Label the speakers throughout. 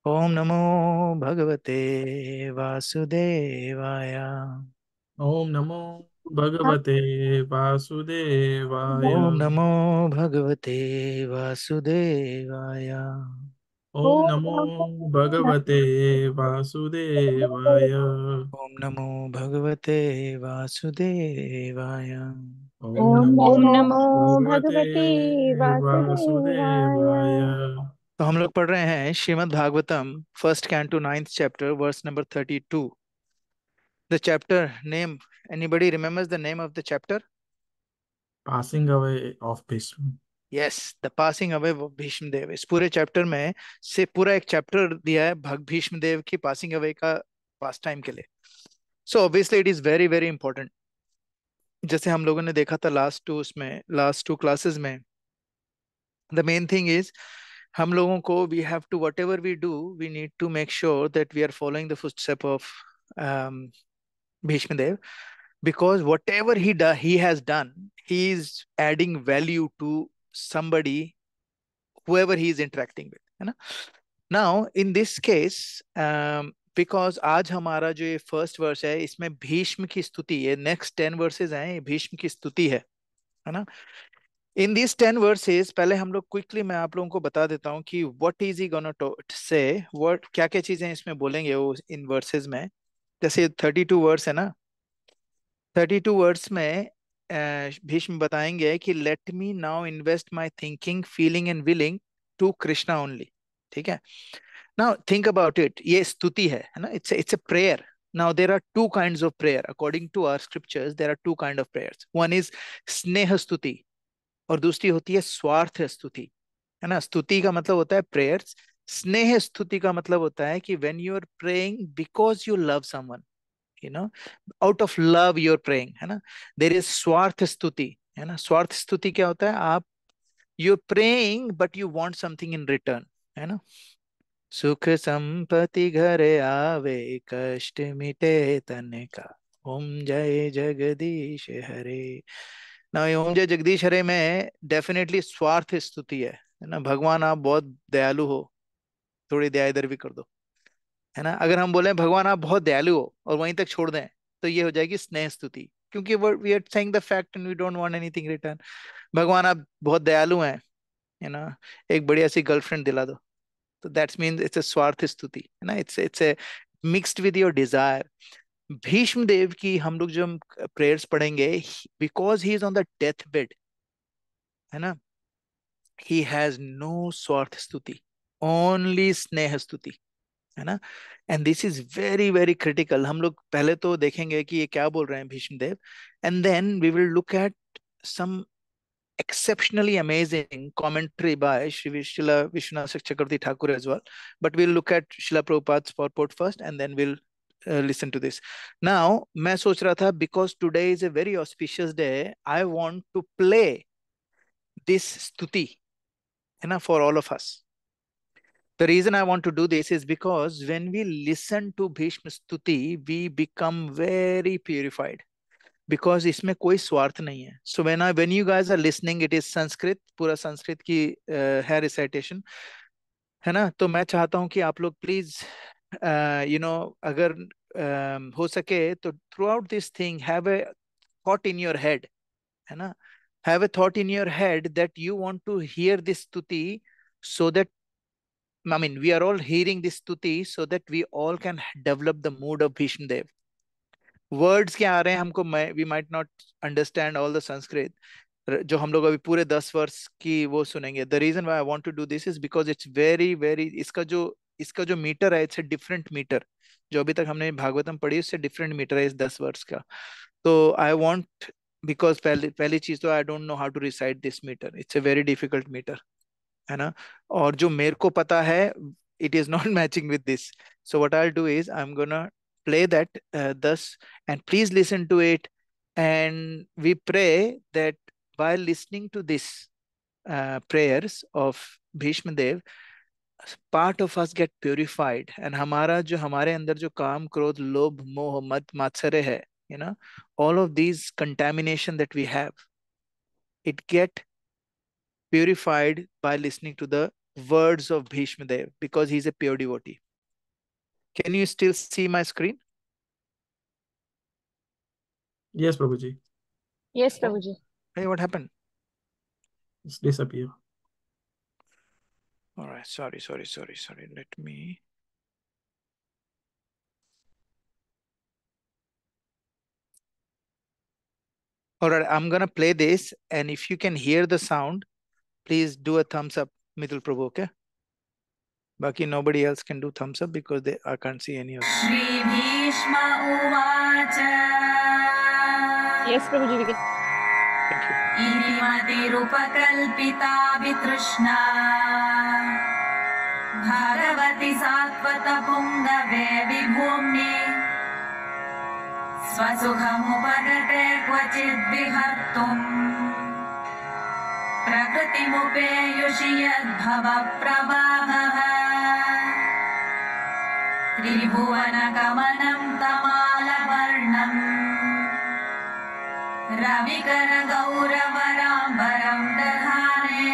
Speaker 1: ओम नमो भगवते वासुदेवाय।
Speaker 2: ओम नमो भगवते वासुदेवाय।
Speaker 1: ओम नमो भगवते वासुदेवाय।
Speaker 2: ओम नमो भगवते वासुदेवाय।
Speaker 1: ओम नमो भगवते वासुदेवाय।
Speaker 2: ओम
Speaker 3: ओम
Speaker 2: नमो
Speaker 3: नमो
Speaker 2: भगवते
Speaker 3: भगवते वासुदेवाय।
Speaker 2: वासुदेवाय।
Speaker 1: तो हम लोग पढ़ रहे हैं Srimad Bhagavatam first canto ninth chapter verse number 32। The chapter name, anybody remembers the name of the chapter?
Speaker 2: Passing away of Bhishma.
Speaker 1: Yes, the passing away of Bhishma Dev. इस पूरे चैप्टर में से पूरा एक चैप्टर दिया है भग भीष्म देव की पासिंग अवे का, पास टाइम के लिए। So obviously it is very very important. जैसे हम लोगों ने देखा था लास्ट टू क्लासेस में, द मेन थिंग इज हम लोगों को we have to whatever we do, we need to make sure that we are following the footstep of Bhishma Dev, because whatever he has done, he is adding value to somebody, whoever he is interacting with, है ना? Now in this case, because आज हमारा जो ये first verse है इसमें भीष्म की स्तुति, ये नेक्स्ट 10 वर्सेज हैं, ये भीष्म की स्तुति है ना? इन दिस 10 वर्सेज पहले हम लोग क्विकली, मैं आप लोगों को बता देता हूँ कि what is he gonna say, what क्या क्या चीजें इसमें बोलेंगे वो इन वर्सेज में। जैसे 32 वर्स है ना, 32 वर्स में भीष्म बताएंगे कि let me now invest my thinking feeling and willing to Krishna only. ठीक है? नाउ थिंक अबाउट इट, ये स्तुति है ना? It's a prayer. Now there are two kind of prayer according to our scriptures, there are two kind of prayers. One is स्नेह स्तुति और दूसरी होती है स्वार्थ स्तुति, है ना? स्तुति का मतलब होता है प्रेयर्स, स्नेह स्तुति का मतलब होता है कि when you are praying because you love someone, you know, out of love you are praying, है ना? देर इज स्वार्थ स्तुति, है ना? स्वार्थ स्तुति क्या होता है? आप you are praying but you want something in return, है ना? सुख संपत्ति घर आवे, कष्ट मिटे तन का, ओम जय जगदीश हरे। ना ये ओम जय जगदीश हरे में डेफिनेटली स्वार्थ स्तुति है ना? भगवान आप बहुत दयालु हो, थोड़ी दया इधर भी कर दो, है ना? अगर हम बोले भगवान आप बहुत दयालु हो और वहीं तक छोड़ दें, तो ये हो जाएगी स्नेह स्तुति, क्योंकि we are saying the fact and we don't want anything return. भगवान आप बहुत दयालु हैं, है ना? एक बढ़िया सी गर्लफ्रेंड दिला दो, तो दैट्स मीन इट्स अ स्वार्थ स्तुति, है ना? It's a mixed with your desire. Bhishma Dev की हम लोग जो हम प्रेयर्स पढ़ेंगे, because he is on the death bed, है ना, ही हैज नो स्वार्थ स्तुति, ओनली स्नेह स्तुति, है ना? And this is very very critical. हम लोग पहले तो देखेंगे कि ये क्या बोल रहे हैं Bhishma Dev, and then we will look at some exceptionally amazing commentary by Srila Vishwanath Chakravarti Thakur as well. But we'll look at Srila Prabhupada's purport first and then we'll listen to this. Now, मैं सोच रहा था because today is a very auspicious day, I want to play this stuti, है ना, for all of us. The reason I want to do this is because when we listen to Bhishma Stuti, we become very purified. Because इसमें कोई स्वार्थ नहीं है. So when you guys are listening, it is Sanskrit, पूरा संस्कृत की है recitation, है ना? तो मैं चाहता हूं कि आप लोग प्लीज, अगर हो सके तो throughout this thing have a thought in your head, है ना? Have a thought in your head that you want to hear this स्तुति, so that, I mean, we are all hearing this stuti so that we all can develop the mood of Bhishma Dev. Words क्या आ रहे हैं हमको, we might not understand all the Sanskrit, जो हम लोग अभी पूरे 10 वर्ष की वो सुनेंगे. The reason why I want to do this is because it's very very, इसका जो मीटर है, इट्स ए डिफरेंट मीटर. जो अभी तक हमने भागवतम पढ़ी उससे डिफरेंट मीटर है इस 10 वर्ष का. तो आई वांट, बिकॉज पहली पहली चीज तो I don't know how to recite this metre, it's a very difficult metre, है ना? और जो मेरे को पता है, it is not matching with this. So what I do is I am gonna play that thus, and please listen to it, and we pray that while listening to this prayers of Bhishma Dev, part of us get purified, and हमारा जो हमारे अंदर जो काम क्रोध लोभ मोह मद मात्सर्य है, you know, all of these contamination that we have, it get purified by listening to the words of Bhishma Dev because he's a pure devotee. Can you still see my screen?
Speaker 2: Yes, Prabhuji.
Speaker 3: Yes, Prabhuji.
Speaker 1: Hey, what happened?
Speaker 2: It's disappear.
Speaker 1: All right, sorry. Let me. All right, I'm gonna play this, and if you can hear the sound, please do a thumbs up, Mithil Prabhu, okay? Baki nobody else can do thumbs up because I can't see any of them.
Speaker 4: Shri Bhishma Uvacha.
Speaker 3: Yes, Prabhuji, we can.
Speaker 1: Thank you.
Speaker 4: इतिमतिरुपकल्पिता वितृष्णा भगवति सात्वतपुङ्गवे विभूम्नि स्वसुखमुपगते क्वचिद्विहर्तुम् प्रकृतिमुपेयुषि यद्भवप्रवाहः त्रिभुवनगमनं तमालवर्णम् रविकरगौरवराम्बरं दधाने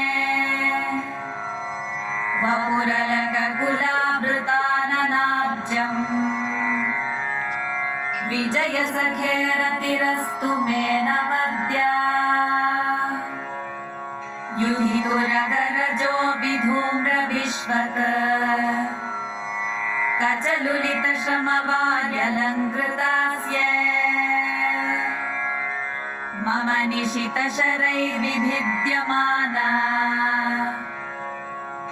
Speaker 4: वपुरलककुलावृताननाब्जम् विजयसखेरतिरस्तु मे नवद्या युधितुरगरजो विधूम्रविश्वक कचलुलितश्रमवार्यलङ्कृतास्य मम निशितशरैर्विभिद्यमाना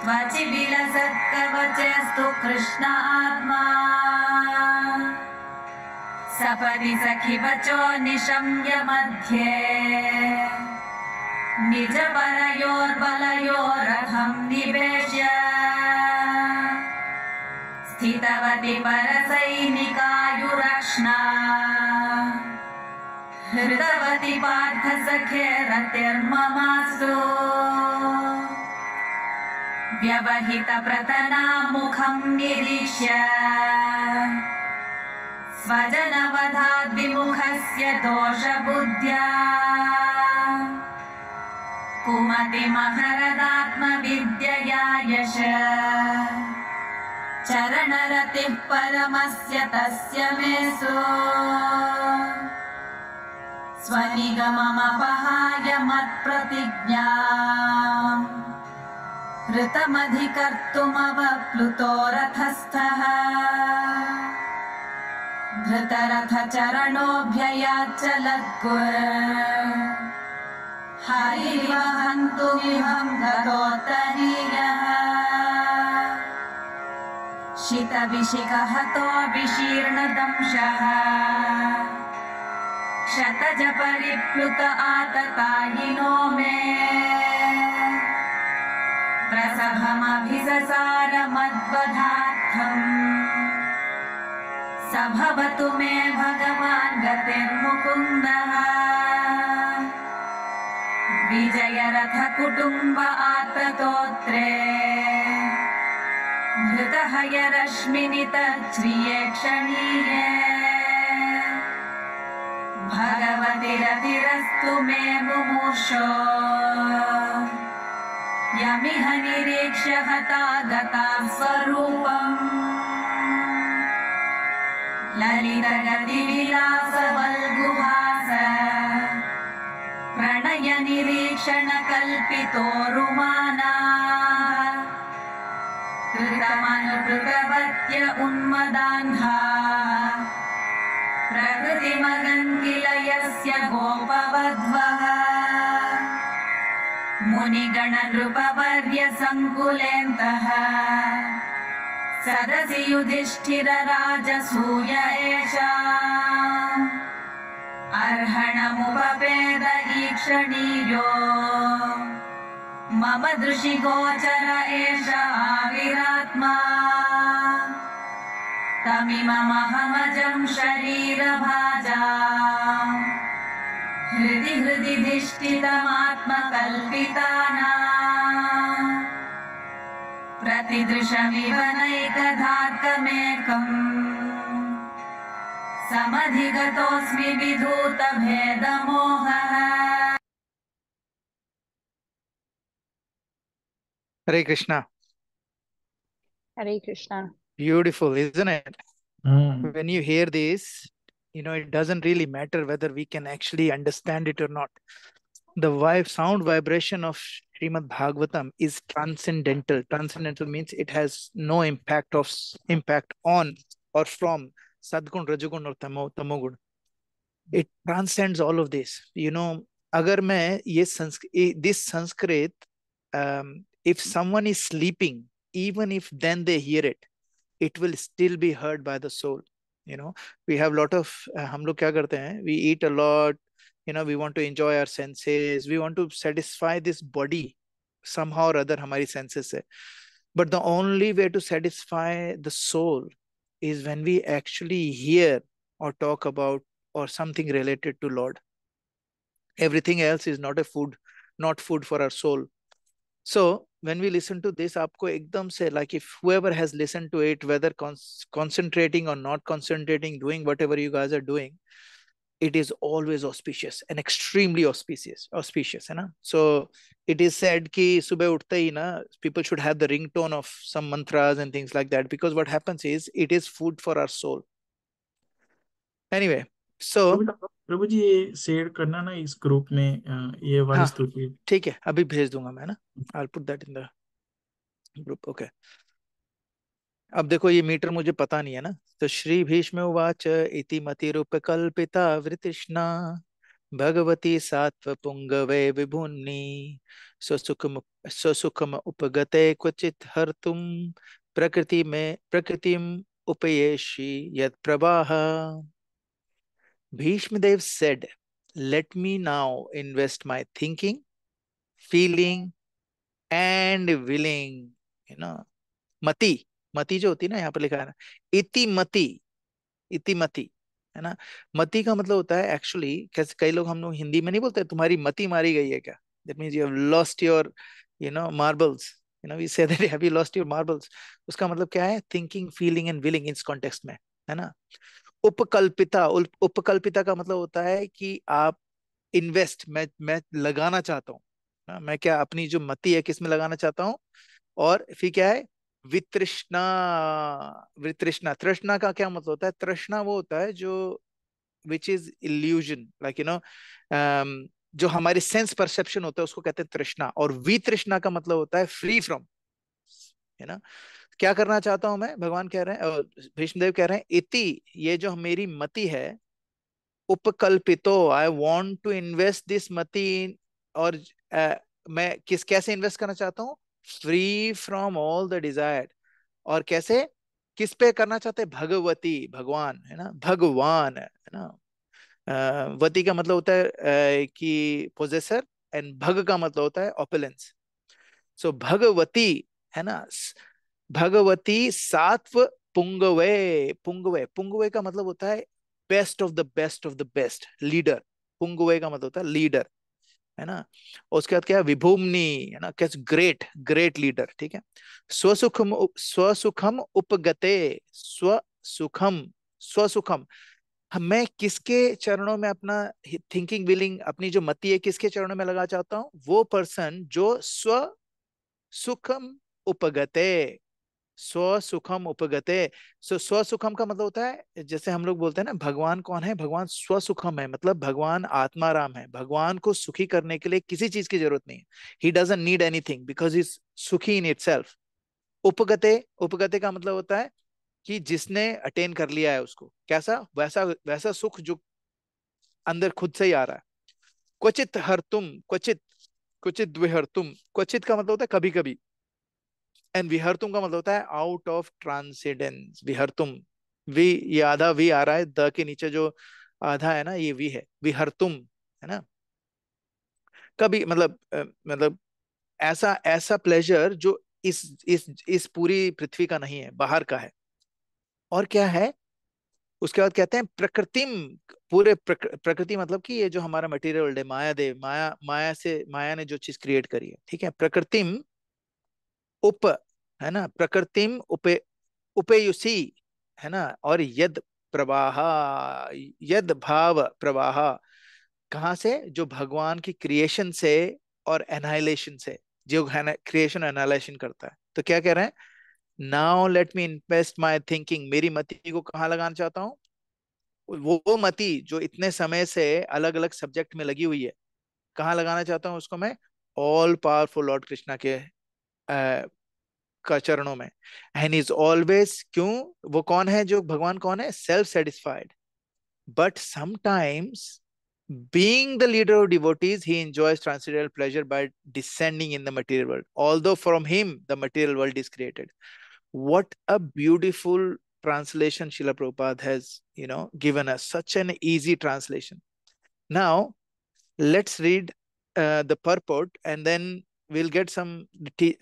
Speaker 4: त्वचि विलसत्कवचस्तु कृष्ण आत्मा सपदि सखिवचो निशम्य मध्ये निजपरयोर्बलयोरथं निवेश्य स्थितवति परसैनिकायुरक्ष्णा हृतवति पार्थ सखे रतिर्ममास्तु व्यवहितप्रतनामुखं निरीक्ष्य स्वजनवधाद्विमुखस्य दोषबुद्ध्या कुमतिमहरदात्मविद्यया यश चरणरतिः परमस्य तस्य मेषु स्वनिगममपहाय मत्प्रतिज्ञा ऋतमधिकर्तुमवप्लुतो रथस्थः धृतरथचरणोऽभ्ययाच्चलद्गुर् हरिवहन्तुमिहं गतोत्तरीयः शितविशिखहतो विशीर्णदंशः शतजपरिप्लुत आततायिनो मे प्रसभमभिससार मद्वधार्थम् स भवतु मे भगवान् गतिर्मुकुन्दः विजयरथकुटुम्ब आततोत्रे धृतहयरश्मिनितच्छ्रिये क्षणीये भगवतिरतिरस्तु मे मुमूर्षो यमिह निरीक्ष्य हता गता स्वरूपम् ललितगतिविलासवल्गुहास प्रणय निरीक्षणकल्पितोरुमाना कृतमनुकृतवत्य उन्मदान्धा प्रकृतिमगन्किल यस्य गोपवध्वः मुनिगणनृपवर्य सङ्कुलेन्तः सरसि युधिष्ठिरराजसूय एषा अर्हणमुपपेद ईक्षणीयो मम दृशिगोचर एष आविरात्मा तमिममहमजं शरीरभाजा हृदि धिष्ठितमात्मकल्पिताना प्रतिदृशमिव नैकधार्कमेकम् समधिगतोऽस्मि विधूतभेदमोहः।
Speaker 1: Hare Krishna.
Speaker 3: Hare Krishna.
Speaker 1: Beautiful, isn't it?
Speaker 2: Hmm.
Speaker 1: When you hear this, it doesn't really matter whether we can actually understand it or not. The sound vibration of Srimad Bhagavatam is transcendental. Transcendental means it has no impact on or from Sadgun, Rajagun or Tamogun. It transcends all of this. अगर मैं this Sanskrit, if someone is sleeping, even if then they hear it, it will still be heard by the soul. We have lot of हम लोग क्या करते हैं, we eat a lot, we want to enjoy our senses, we want to satisfy this body somehow or other हमारी senses से. But the only way to satisfy the soul is when we actually hear or talk about or something related to Lord. Everything else is not food for our soul. So when we listen to this, आपको एकदम से, like, if whoever has listened to it, whether concentrating or not concentrating, doing whatever you guys are doing, it is always auspicious and extremely auspicious, है ना? So it is said कि सुबह उठते ही ना, people should have the ringtone of some mantras and things like that, because what happens is it is food for our soul. Anyway, so
Speaker 2: प्रभु जी ये share करना ना इस ग्रुप में, ये वाली
Speaker 1: हाँ
Speaker 2: स्तुति।
Speaker 1: ठीक है, अभी भेज दूंगा मैं ना. I'll put that in the group. Okay. अब देखो ये मीटर मुझे पता नहीं है ना, तो श्री भीष्म उवाच इति मतिरुपकल्पिता वृतृष्णा भगवती सात्व पुंगवे विभुन्नि स्वसुखम उपगते क्वचित हर्तुम प्रकृतिम उपयेषि यत् प्रवाह. Bhishmadev said, let me now invest my thinking, feeling and willing. मति, मति जो होती है ना, यहाँ पर लिखा है ना, इति मति, है ना. मति का मतलब होता है एक्चुअली, कैसे कई लोग हम लोग हिंदी में नहीं बोलते तुम्हारी मति मारी गई है क्या. That means you have lost your marbles. We say that have you lost your marbles. उसका मतलब क्या है, थिंकिंग, फीलिंग एंड विलिंग इस कॉन्टेक्स्ट में, है ना. उपकल्पिता का मतलब होता है कि आप इन्वेस्ट, मैं लगाना चाहता हूँ ना, मैं क्या अपनी जो मति है किस में लगाना चाहता हूँ. और फिर क्या है, वितृष्णा. वितृष्णा, तृष्णा का क्या मतलब होता है, तृष्णा वो होता है जो विच इज इल्यूजन, लाइक जो हमारे सेंस परसेप्शन होता है उसको कहते हैं तृष्णा. और वितृष्णा का मतलब होता है फ्री फ्रॉम, है ना. क्या करना चाहता हूं मैं, भगवान कह रहे हैं, भीष्मदेव कह रहे हैं, इति, ये जो मेरी मति है, उपकल्पितो, I want to invest this मति. और मैं कैसे इन्वेस्ट करना चाहता हूँ, free from all the desire. और कैसे, किस पे करना चाहते हैं, भगवती, भगवान, है ना, भगवान, है ना. वती का मतलब होता है कि पोजेसर, एंड भग का मतलब होता है ऑपुलेंस. सो भगवती, है ना, भगवती सात्व पुंगवे. पुंगवे, पुंगवे का मतलब होता है best of the best of the best leader. पुंगवे का मतलब होता है लीडर, है ना. और उसके बाद क्या है, विभूमनी, है ना, कैसे ग्रेट ग्रेट लीडर. ठीक है. स्वसुखम उपगते, स्वसुखम, स्वसुखम. मैं किसके चरणों में अपना थिंकिंग विलिंग, अपनी जो मति है किसके चरणों में लगा चाहता हूं, वो पर्सन जो स्व सुखम उपगते, स्व सुखम उपगते. स्व सुखम का मतलब होता है, जैसे हम लोग बोलते हैं ना, भगवान कौन है, भगवान स्व सुखम है, मतलब भगवान आत्माराम है. भगवान को सुखी करने के लिए किसी चीज की जरूरत नहीं है. He doesn't need anything because is सुखी इन इटसेल्फ. उपगते, उपगते का मतलब होता है कि जिसने अटेन कर लिया है उसको, कैसा, वैसा वैसा सुख जो अंदर खुद से ही आ रहा है. क्वचित हर्तुम, क्वचित, क्वचित द्विहर्तुम. क्वचित का मतलब होता है कभी कभी, एंड विहर्तुम का मतलब होता है आउट ऑफ ट्रांसेंडेंस. विहर्तुम, वी, ये आधा वी आ रहा है, द के नीचे जो आधा है ना, ये वी है, विहर्तुम, है ना. कभी मतलब मतलब ऐसा ऐसा प्लेजर जो इस पूरी पृथ्वी का नहीं है, बाहर का है. और क्या है, उसके बाद कहते हैं प्रकृतिम. पूरे प्रकृति मतलब कि ये जो हमारा मटेरियल वर्ल्ड है, माया देव, माया, माया से, माया ने जो चीज क्रिएट करी है, ठीक है. प्रकृतिम उप, है ना, प्रकृतिम उपेयुषी, है ना. और यद प्रवाह, यद भाव प्रवाह, कहाँ से, जो भगवान की क्रिएशन से और एनाइलेशन से, जो क्रिएशन एनाइलेशन करता है. तो क्या कह रहे हैं, now let me invest my thinking, मेरी मति को कहाँ लगाना चाहता हूँ? वो मति जो इतने समय से अलग अलग सब्जेक्ट में लगी हुई है, कहाँ लगाना चाहता हूँ उसको मैं? ऑल पावरफुल लॉर्ड कृष्णा के का चरणों में। एंड इज ऑलवेज, क्यों? वो कौन है? जो भगवान कौन है? Self satisfied, but sometimes being the leader of devotees, he enjoys transcendental pleasure by descending in the material world, although from him the material world is created. What a beautiful translation Srila Prabhupada has, given us. Such an easy translation. Now, let's read the purport, and then we'll get some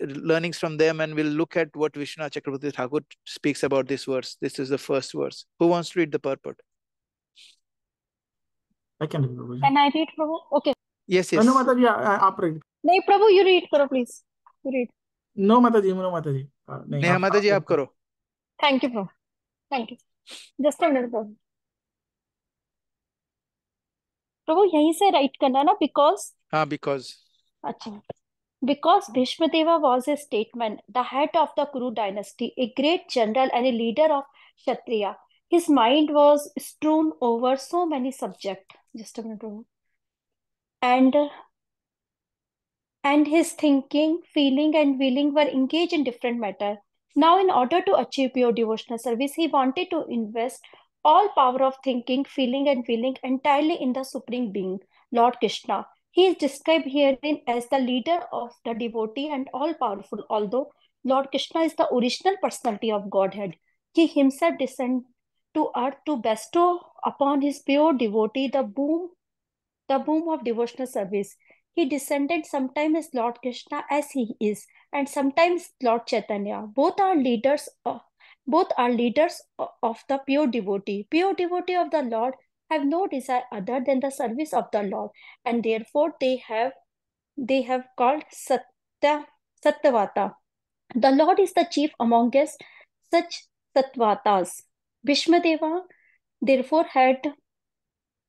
Speaker 1: learnings from them, and we'll look at what Vishnu Chakravarti Thakur speaks about this verse. This is the first verse. Who wants to read the purport?
Speaker 2: I can read, Prabhuji.
Speaker 3: Can I read, Prabhu? Okay.
Speaker 1: Yes,
Speaker 2: No,
Speaker 1: yes.
Speaker 2: Mataji, आप read.
Speaker 3: नहीं प्रभु, you read करो please. You read.
Speaker 2: No, Mataji, no, Mataji. नहीं,
Speaker 1: नेहा माता जी, आप करो.
Speaker 3: Thank you, Prabhu. Thank you. Just a minute, Prabhu. प्रभु यहीं से right करना ना, because.
Speaker 1: हाँ, because.
Speaker 3: अच्छा. Because Bhishmadeva was a statesman, the head of the Kuru dynasty, a great general and a leader of Kshatriya. His mind was strewn over so many subjects. Just a minute, Prabhu. And his thinking, feeling, and willing were engaged in different matter. Now, in order to achieve pure devotional service, he wanted to invest all power of thinking, feeling, and willing entirely in the Supreme Being, Lord Krishna. He is described herein as the leader of the devotee and all-powerful, although Lord Krishna is the original personality of Godhead. He himself descended to earth to bestow upon his pure devotee the boom of devotional service. He descended sometimes as Lord Krishna as he is, and sometimes Lord Chaitanya. Both are leaders of the pure devotee. Pure devotee of the Lord have no desire other than the service of the Lord, and therefore they have called Satyavata. The Lord is the chief among us, such Sattvatas. Bhishmadeva therefore had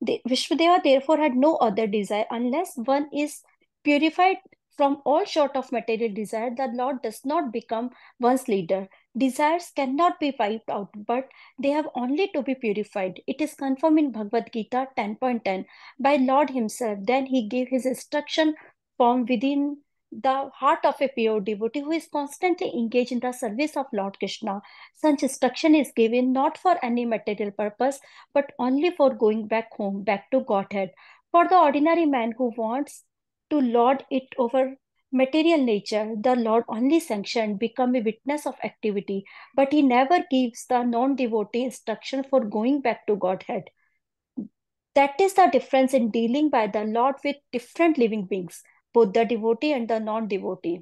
Speaker 3: Vishwadeva therefore had no other desire unless one is purified from all sort of material desire. The Lord does not become one's leader. Desires cannot be wiped out, but they have only to be purified. It is confirmed in Bhagavad Gita 10.10 by Lord himself. Then he gave his instruction from within the heart of a pure devotee who is constantly engaged in the service of Lord Krishna. Such instruction is given not for any material purpose, but only for going back home, back to Godhead. For the ordinary man who wants to lord it over material nature, the Lord only sanctioned become a witness of activity, but he never gives the non-devotee instruction for going back to Godhead. That is the difference in dealing by the Lord with different living beings, both the devotee and the non-devotee.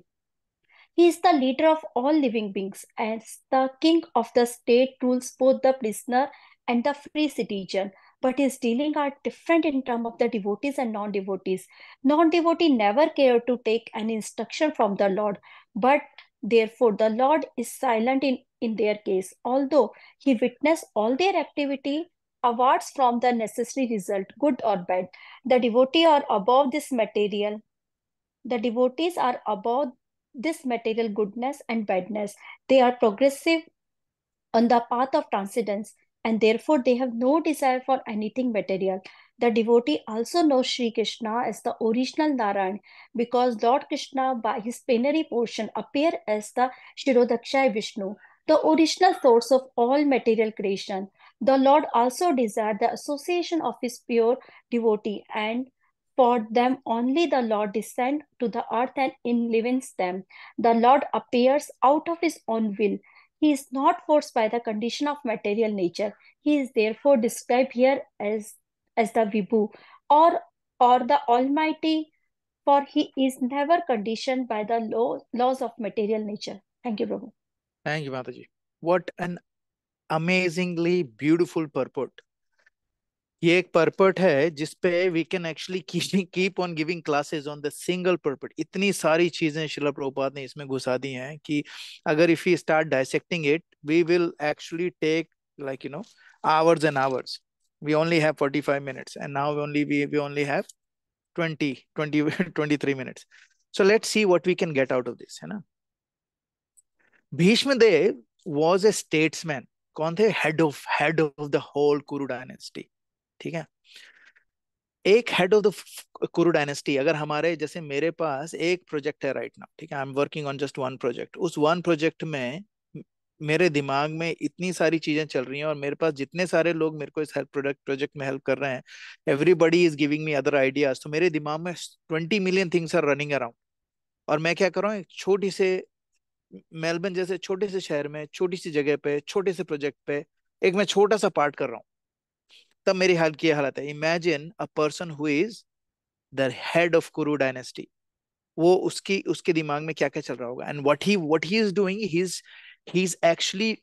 Speaker 3: He is the leader of all living beings, as the king of the state rules both the prisoner and the free citizen. But his dealing are different in terms of the devotees and non-devotees. Non-devotee never care to take any instruction from the Lord, but therefore the Lord is silent in their case. Although he witness all their activity, awards from the necessary result, good or bad. The devotee are above this material. The devotees are above this material goodness and badness. They are progressive on the path of transcendence, and therefore they have no desire for anything material. The devotee also knows Sri Krishna as the original Narayan, because Lord Krishna by his plenary portion appear as the Shirodakshaya Vishnu, the original source of all material creation. The Lord also desired the association of his pure devotee, and for them only the Lord descends to the earth and enlivens them. The Lord appears out of his own will. He is not forced by the condition of material nature. He is therefore described here as the Vibhu, or the Almighty, for he is never conditioned by the laws of material nature. Thank you, Prabhu.
Speaker 1: Thank you, Mataji. What an amazingly beautiful purport. ये एक purport है जिसपे we can actually keep on giving classes on the single purport. इतनी सारी चीजें श्रील प्रभुपाद ने इसमें घुसा दी हैं कि अगर if you start dissecting it, we will actually take like hours and hours. We only have 45 minutes, and now we only have 23 minutes. So let's see what we can get out of this, है ना? भीष्म देव was a statesman. कौन थे? Head of the whole कुरु dynasty. ठीक है. एक head of the कुरु dynasty. अगर हमारे जैसे मेरे पास एक प्रोजेक्ट है राइट नाउ, ठीक है, I am working on just one project. उस वन प्रोजेक्ट में मेरे दिमाग में इतनी सारी चीजें चल रही हैं, और मेरे पास जितने सारे लोग मेरे को इस हेल्प प्रोजेक्ट में हेल्प कर रहे हैं, everybody is giving me other ideas. तो मेरे दिमाग में 20 million things are running around. और मैं क्या कर रहा हूँ, एक छोटी से मेलबर्न जैसे छोटे से शहर में, छोटी सी जगह पे, छोटे से प्रोजेक्ट पे एक मैं छोटा सा पार्ट कर रहा हूँ. तब मेरी हाल की हालत है. Imagine a person who is the head of कुरु डायनेस्टी. वो उसकी उसके दिमाग में क्या क्या चल रहा होगा. And what he is doing, he is actually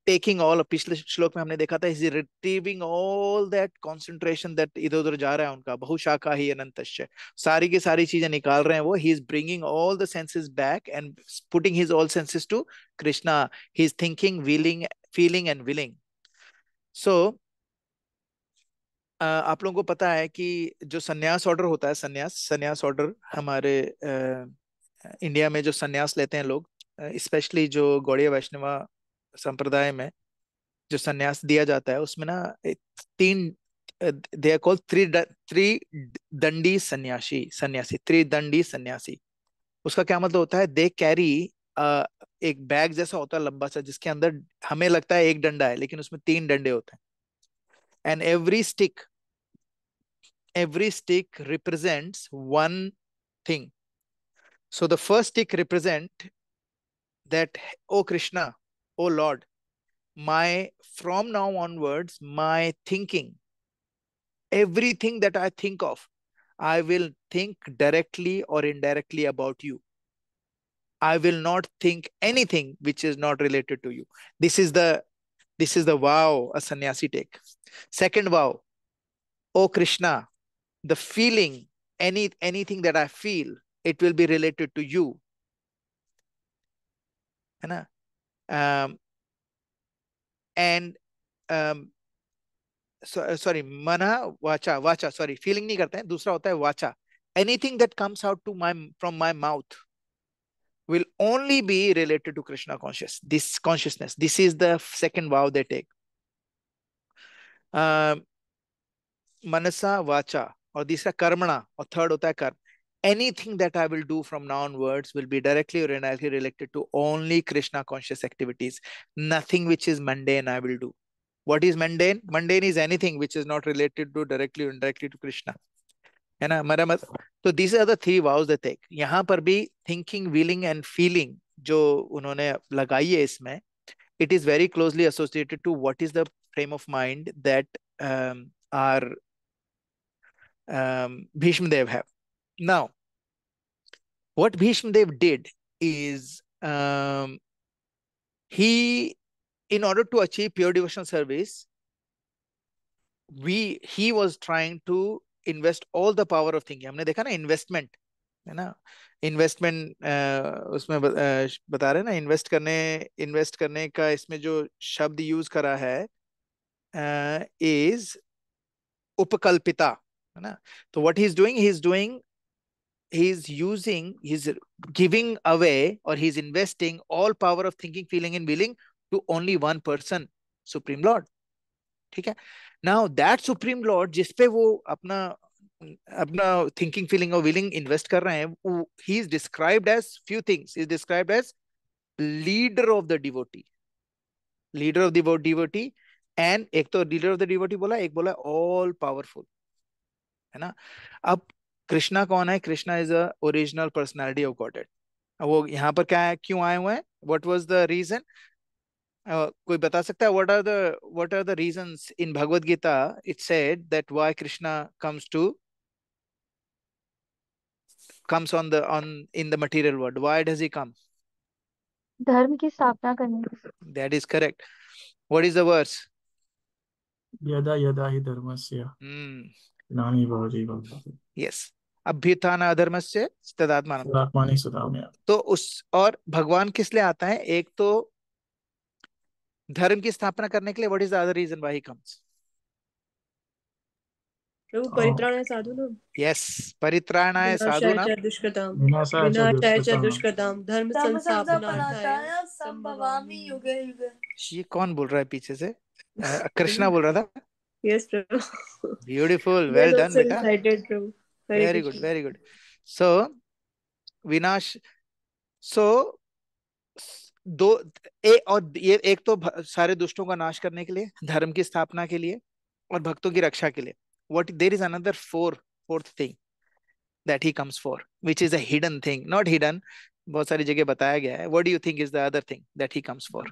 Speaker 1: taking all. पिछले श्लोक में हमने देखा था, is retrieving all that concentration that इधर उधर जा रहा है उनका. बहुशाखा ही अनंतश्च. सारी की सारी चीजें निकाल रहे हैं वो. He is bringing all the senses back and putting his all senses to Krishna. He is thinking, willing, feeling and willing. So आप लोगों को पता है कि जो संन्यास ऑर्डर होता है, संन्यास ऑर्डर हमारे इंडिया में जो संन्यास लेते हैं लोग, स्पेशली जो गौड़ीय वैष्णवा संप्रदाय में जो संन्यास दिया जाता है, उसमें ना तीन, दे आर कॉल्ड त्रिदंडी सन्यासी. त्रिदंडी सन्यासी. उसका क्या मतलब होता है? दे कैरी एक बैग जैसा होता है लंबा सा, जिसके अंदर हमें लगता है एक डंडा है, लेकिन उसमें तीन डंडे होते हैं. And every stick represents one thing. So the first stick represent that, oh Krishna, oh Lord, my from now onwards, my thinking, everything that I think of, I will think directly or indirectly about you. I will not think anything which is not related to you. This is the vow a sannyasi take. Second vow, oh Krishna, the feeling, anything that I feel, it will be related to you. है ना? And sorry, मना वाचा, sorry, feeling नहीं करते हैं, दूसरा होता है वाचा. Anything that comes out to my from my mouth will only be related to Krishna consciousness. This is the second vow they take. मनसा वाचा, और तीसरा कर्मणा, और थर्ड होता है कर्म. Anything that I will do from now onwards will be directly or indirectly related to only Krishna conscious activities. Nothing which is mundane I will do. What is mundane? Mundane is anything which is not related to directly or indirectly to Krishna. है ना? मेरा मत. तो these are the three vows they take. यहाँ पर भी thinking, willing and feeling जो उन्होंने लगाई है इसमें, it is very closely associated to what is the frame of mind that our Bhishma Dev have. Now, what Bhishma Dev did is, he, in order to achieve pure devotional service, he was trying to invest all the power of thinking. हमने देखा ना investment, है ना? Investment उसमें बता रहे हैं ना, इन्वेस्ट करने का इसमें जो शब्द यूज करा है इज उपकल्पिता, है ना? तो what he is doing, he's giving away, or he's investing all power of thinking, feeling and willing to only one person, Supreme Lord. ठीक है? Now that Supreme Lord जिसपे वो अपना thinking, feeling और willing invest कर रहे हैं, he is described as few things. He is described as leader of the devotee, and एक तो leader of the devotee बोला, एक बोला all powerful, है ना? अब कृष्णा कौन है? Krishna is a original personality of Godhead. वो यहाँ पर क्या है, क्यों आए हुए हैं? What was the reason? कोई बता सकता है? What are the reasons in Bhagavad Gita? It said that why Krishna comes on in the material world. Why does he come?
Speaker 3: धर्म की स्थापना करने.
Speaker 1: That is correct. What is the verse?
Speaker 2: यदा यदा हि धर्मस्य ग्लानिर्भवति भारत.
Speaker 1: Yes. अभ्युत्थान अधर्मस्य तदात्मानं.
Speaker 2: तदात्मानि सदाम्य.
Speaker 1: तो और भगवान किस लिए आता है? एक तो धर्म की स्थापना करने के लिए. What is the other reason why he comes?
Speaker 5: Prabhu
Speaker 2: और
Speaker 5: परित्राणाय साधूनां
Speaker 1: यस, परित्राणाय
Speaker 5: विनाशाय
Speaker 1: साधूनां
Speaker 5: च दुष्कृतां
Speaker 2: विनाशाय च
Speaker 5: विनाशाय च
Speaker 2: दुष्कृताम्
Speaker 5: दुष्कृतां धर्म
Speaker 6: धर्म
Speaker 5: संस्थापनार्थाय
Speaker 6: संस्थापनार्थाय संभवामि युगे युगे।
Speaker 1: ये कौन बोल रहा है पीछे से? कृष्णा बोल रहा था।
Speaker 5: Yes Prabhu
Speaker 1: beautiful,
Speaker 5: That
Speaker 1: well done
Speaker 5: also
Speaker 1: बेटा,
Speaker 5: recited Prabhu Hare
Speaker 1: very good
Speaker 5: Krishna.
Speaker 1: Very good. So विनाश, सो दो, और ये एक तो सारे दुष्टों का नाश करने के लिए, धर्म की स्थापना के लिए, और भक्तों की रक्षा के लिए। What, there is another fourth thing that he comes for, which is a hidden thing, not hidden, बहुत सारी जगह बताया गया है। What do you think is the other thing that he comes for?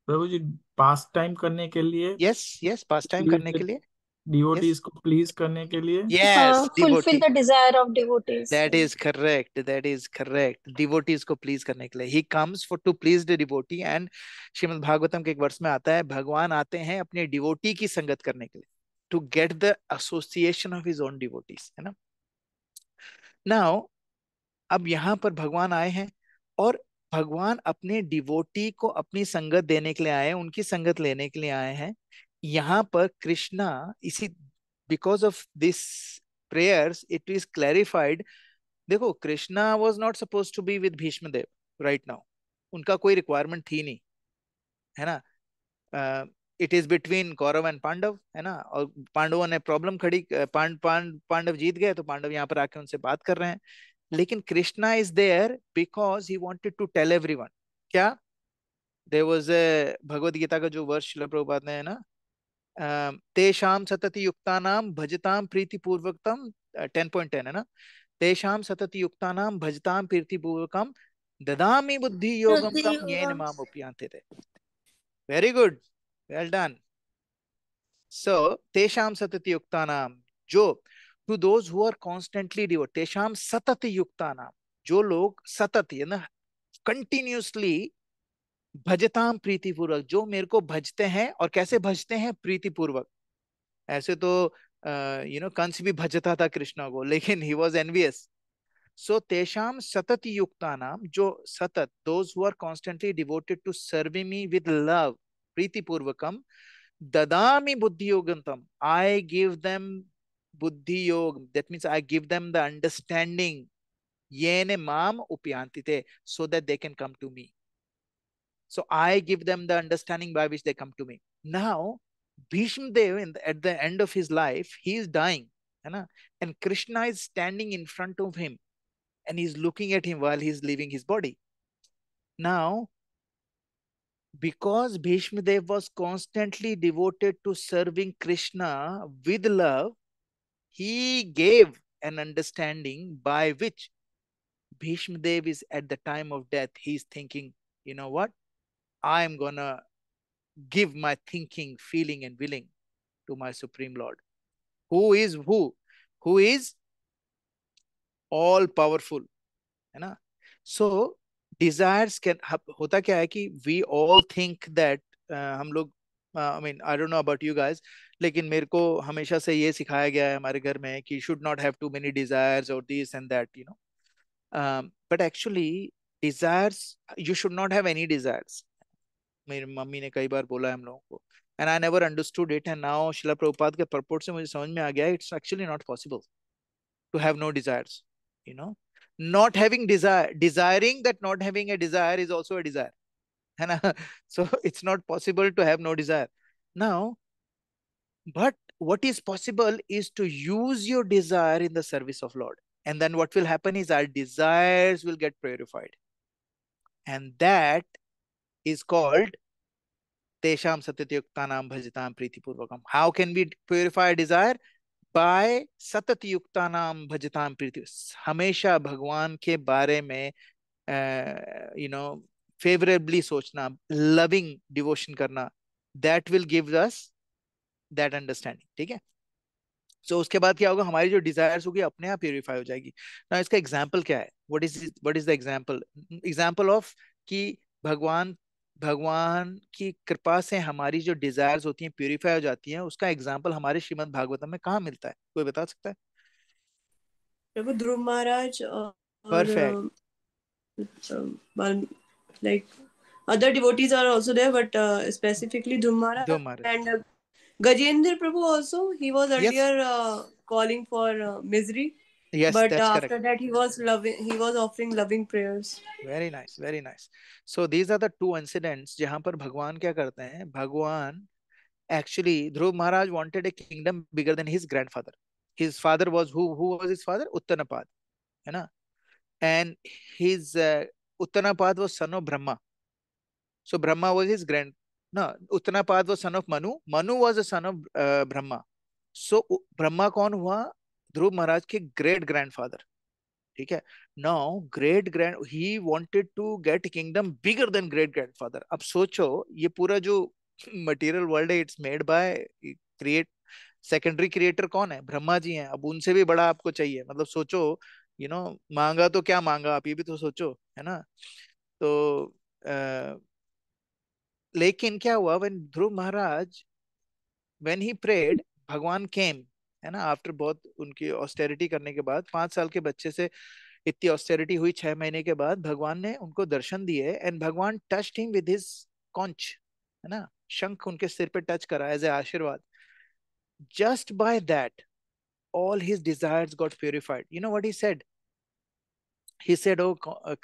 Speaker 2: Prabhu ji pass time करने के लिए,
Speaker 1: Yes, पास time करने के लिए,
Speaker 2: डिवोटीज
Speaker 1: yes,
Speaker 2: को प्लीज करने के लिए,
Speaker 1: yes,
Speaker 3: fulfill
Speaker 1: devotee,
Speaker 3: the desire of devotees.
Speaker 1: that is correct, devotees को please करने के लिए he comes for to please the devotee। and Shrimad Bhagavatam के एक वर्ष में आता है, भगवान आते हैं अपने डिवोटी की संगत करने के लिए, to get the association of his own devotees, है ना। now अब यहाँ पर भगवान आए हैं, और भगवान अपने डिवोटी को अपनी संगत देने के लिए आए हैं, उनकी संगत लेने के लिए आए हैं। यहाँ पर कृष्णा, इसी because of this prayers it is clarified. देखो, Krishna was not suppose to be with Bhishma Dev right now, उनका कोई रिक्वायरमेंट थी नहीं, है ना। It is between Kaurava and Pandava, है ना, और पांडवों ने प्रॉब्लम खड़ी, पांडव जीत गए, तो पांडव यहाँ पर आके उनसे बात कर रहे हैं। लेकिन Krishna is there because he wanted to tell everyone. क्या, there was a Bhagavad Gita का जो वर्ष शिला प्रभुपाद ने, है ना, तेषाम सतति युक्तानाम भजताम प्रीति पूर्वकम, 10.10 है ना, तेषाम सतति युक्तानाम भजताम प्रीति पूर्वकम ददामि बुद्धि योगम तम येन माम उपयांते थे। Very good, well done. So तेषाम सतति युक्तानाम, जो to those who are constantly devoted, तेषाम सतत युक्तानाम, जो लोग सतत, है ना, कंटिन्यूसली, भजताम प्रीति पूर्वक, जो मेरे को भजते हैं। और कैसे भजते हैं? प्रीति पूर्वक। ऐसे तो कंस भी भजता था कृष्ण को, लेकिन ही वॉज एनवियस। सो तेषाम सतत युक्तानाम, जो सतत, those who are constantly devoted to serving me with love, प्रीति पूर्वकम, ददामि बुद्धि योगंतम, आई गिव देम बुद्धि योग, that means I give them the understanding, yene mam upyantite, so that they can come to me. So I give them the understanding by which they come to me. Now Bhishma Dev, at the end of his life, he is dying, है ना, and Krishna is standing in front of him and he's looking at him while he's leaving his body. Now because Bhishma Dev was constantly devoted to serving Krishna with love, he gave an understanding by which Bhishma Dev is at the time of death, he's thinking, you know what, I am gonna give my thinking, feeling and willing to my Supreme Lord, who is all powerful, है ना। So desires can, होता क्या है कि we all think that हम लोग, I mean I don't know about you guys, लेकिन मेरे को हमेशा से ये सिखाया गया है हमारे घर में कि should not have too many desires or this and that, you know, but actually desires, you should not have any desires। मेरी मम्मी ने कई बार बोला है हम लोगों को, and I never understood it, and now शिला प्रभुपाद के purport से मुझे समझ में आ गया, it's actually not possible to have no desires, you know। Not having desire, desiring that not having a desire is also a desire, है ना। So it's not possible to have no desire now, but what is possible is to use your desire in the service of Lord, and then what will happen is our desires will get purified, and that is called tesham satyuktanam bhajitam priti purvakam. How can we purify desire? By satyuktanam bhajitam priti, हमेशा भगवान के बारे में favorably सोचना, loving devotion करना, that will give us that understanding, ठीक है। So उसके बाद क्या होगा, हमारी जो डिजायर्स होगी अपने आप प्यूरिफाई हो जाएगी ना। इसका एग्जाम्पल क्या है, what is the example of कि भगवान की कृपा से हमारी जो डिजायर्स होती हैं प्यूरिफाई हो जाती हैं, उसका एग्जाम्पल हमारे श्रीमद् भागवतम में कहाँ मिलता है, कोई बता सकता है?
Speaker 5: प्रभु ध्रुव महाराज
Speaker 1: Perfect.
Speaker 5: like other devotees are also there, but specifically Dhruv Maharaj
Speaker 1: Dhruv Maharaj.
Speaker 5: and Gajendra Prabhu also, he was
Speaker 1: Yes.
Speaker 5: earlier calling for misery,
Speaker 1: Yes,
Speaker 5: but
Speaker 1: that's correct.
Speaker 5: after that he was offering loving prayers.
Speaker 1: Very nice, very nice. So these are the two incidents जहां पर भगवान क्या करते हैं. भगवान actually, Dhruv Maharaj wanted a kingdom bigger than his grandfather. His father was who was his father? Uttanapada, है ना. And his Uttanapada was son of Brahma. So Brahma was his grand. No, Uttanapad was son of Manu. Manu was a son of Brahma. So Brahma कौन हुआ? ध्रुव महाराज के great grandfather. ठीक है. Now great grand he wanted to get kingdom bigger than great grandfather. अब सोचो, ये पूरा जो मटेरियल वर्ल्ड है, it's made by create secondary creator कौन है? ब्रह्मा जी हैं. अब उनसे भी बड़ा आपको चाहिए. मतलब सोचो, मांगा तो क्या मांगा, आप ये भी तो सोचो, है ना. तो लेकिन क्या हुआ, when Dhruv Maharaj, when he prayed, भगवान केम, है ना. आफ्टर बहुत उनकी ऑस्टेरिटी करने के बाद, 5 साल के बच्चे से इतनी ऑस्टेरिटी हुई, 6 महीने के बाद भगवान ने उनको दर्शन दिए. एंड भगवान touched him with his conch, है ना. शंख उनके सिर पे टच करा एज ए आशीर्वाद. Just by that all his desires got purified. You know what he said? He said, oh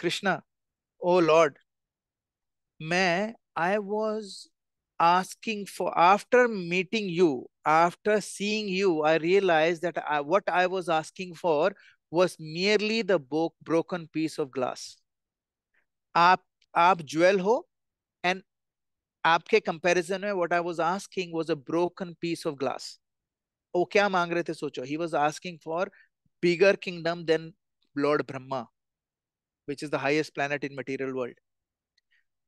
Speaker 1: Krishna, oh Lord, I was asking for, after meeting you, after seeing you, I realized that what I was asking for was merely the broken piece of glass. आप jewel हो, and आपके comparison में what I was asking was a broken piece of glass. वो क्या मांग रहे थे सोचो. He was asking for bigger kingdom than Lord Brahma, which is the highest planet in material world.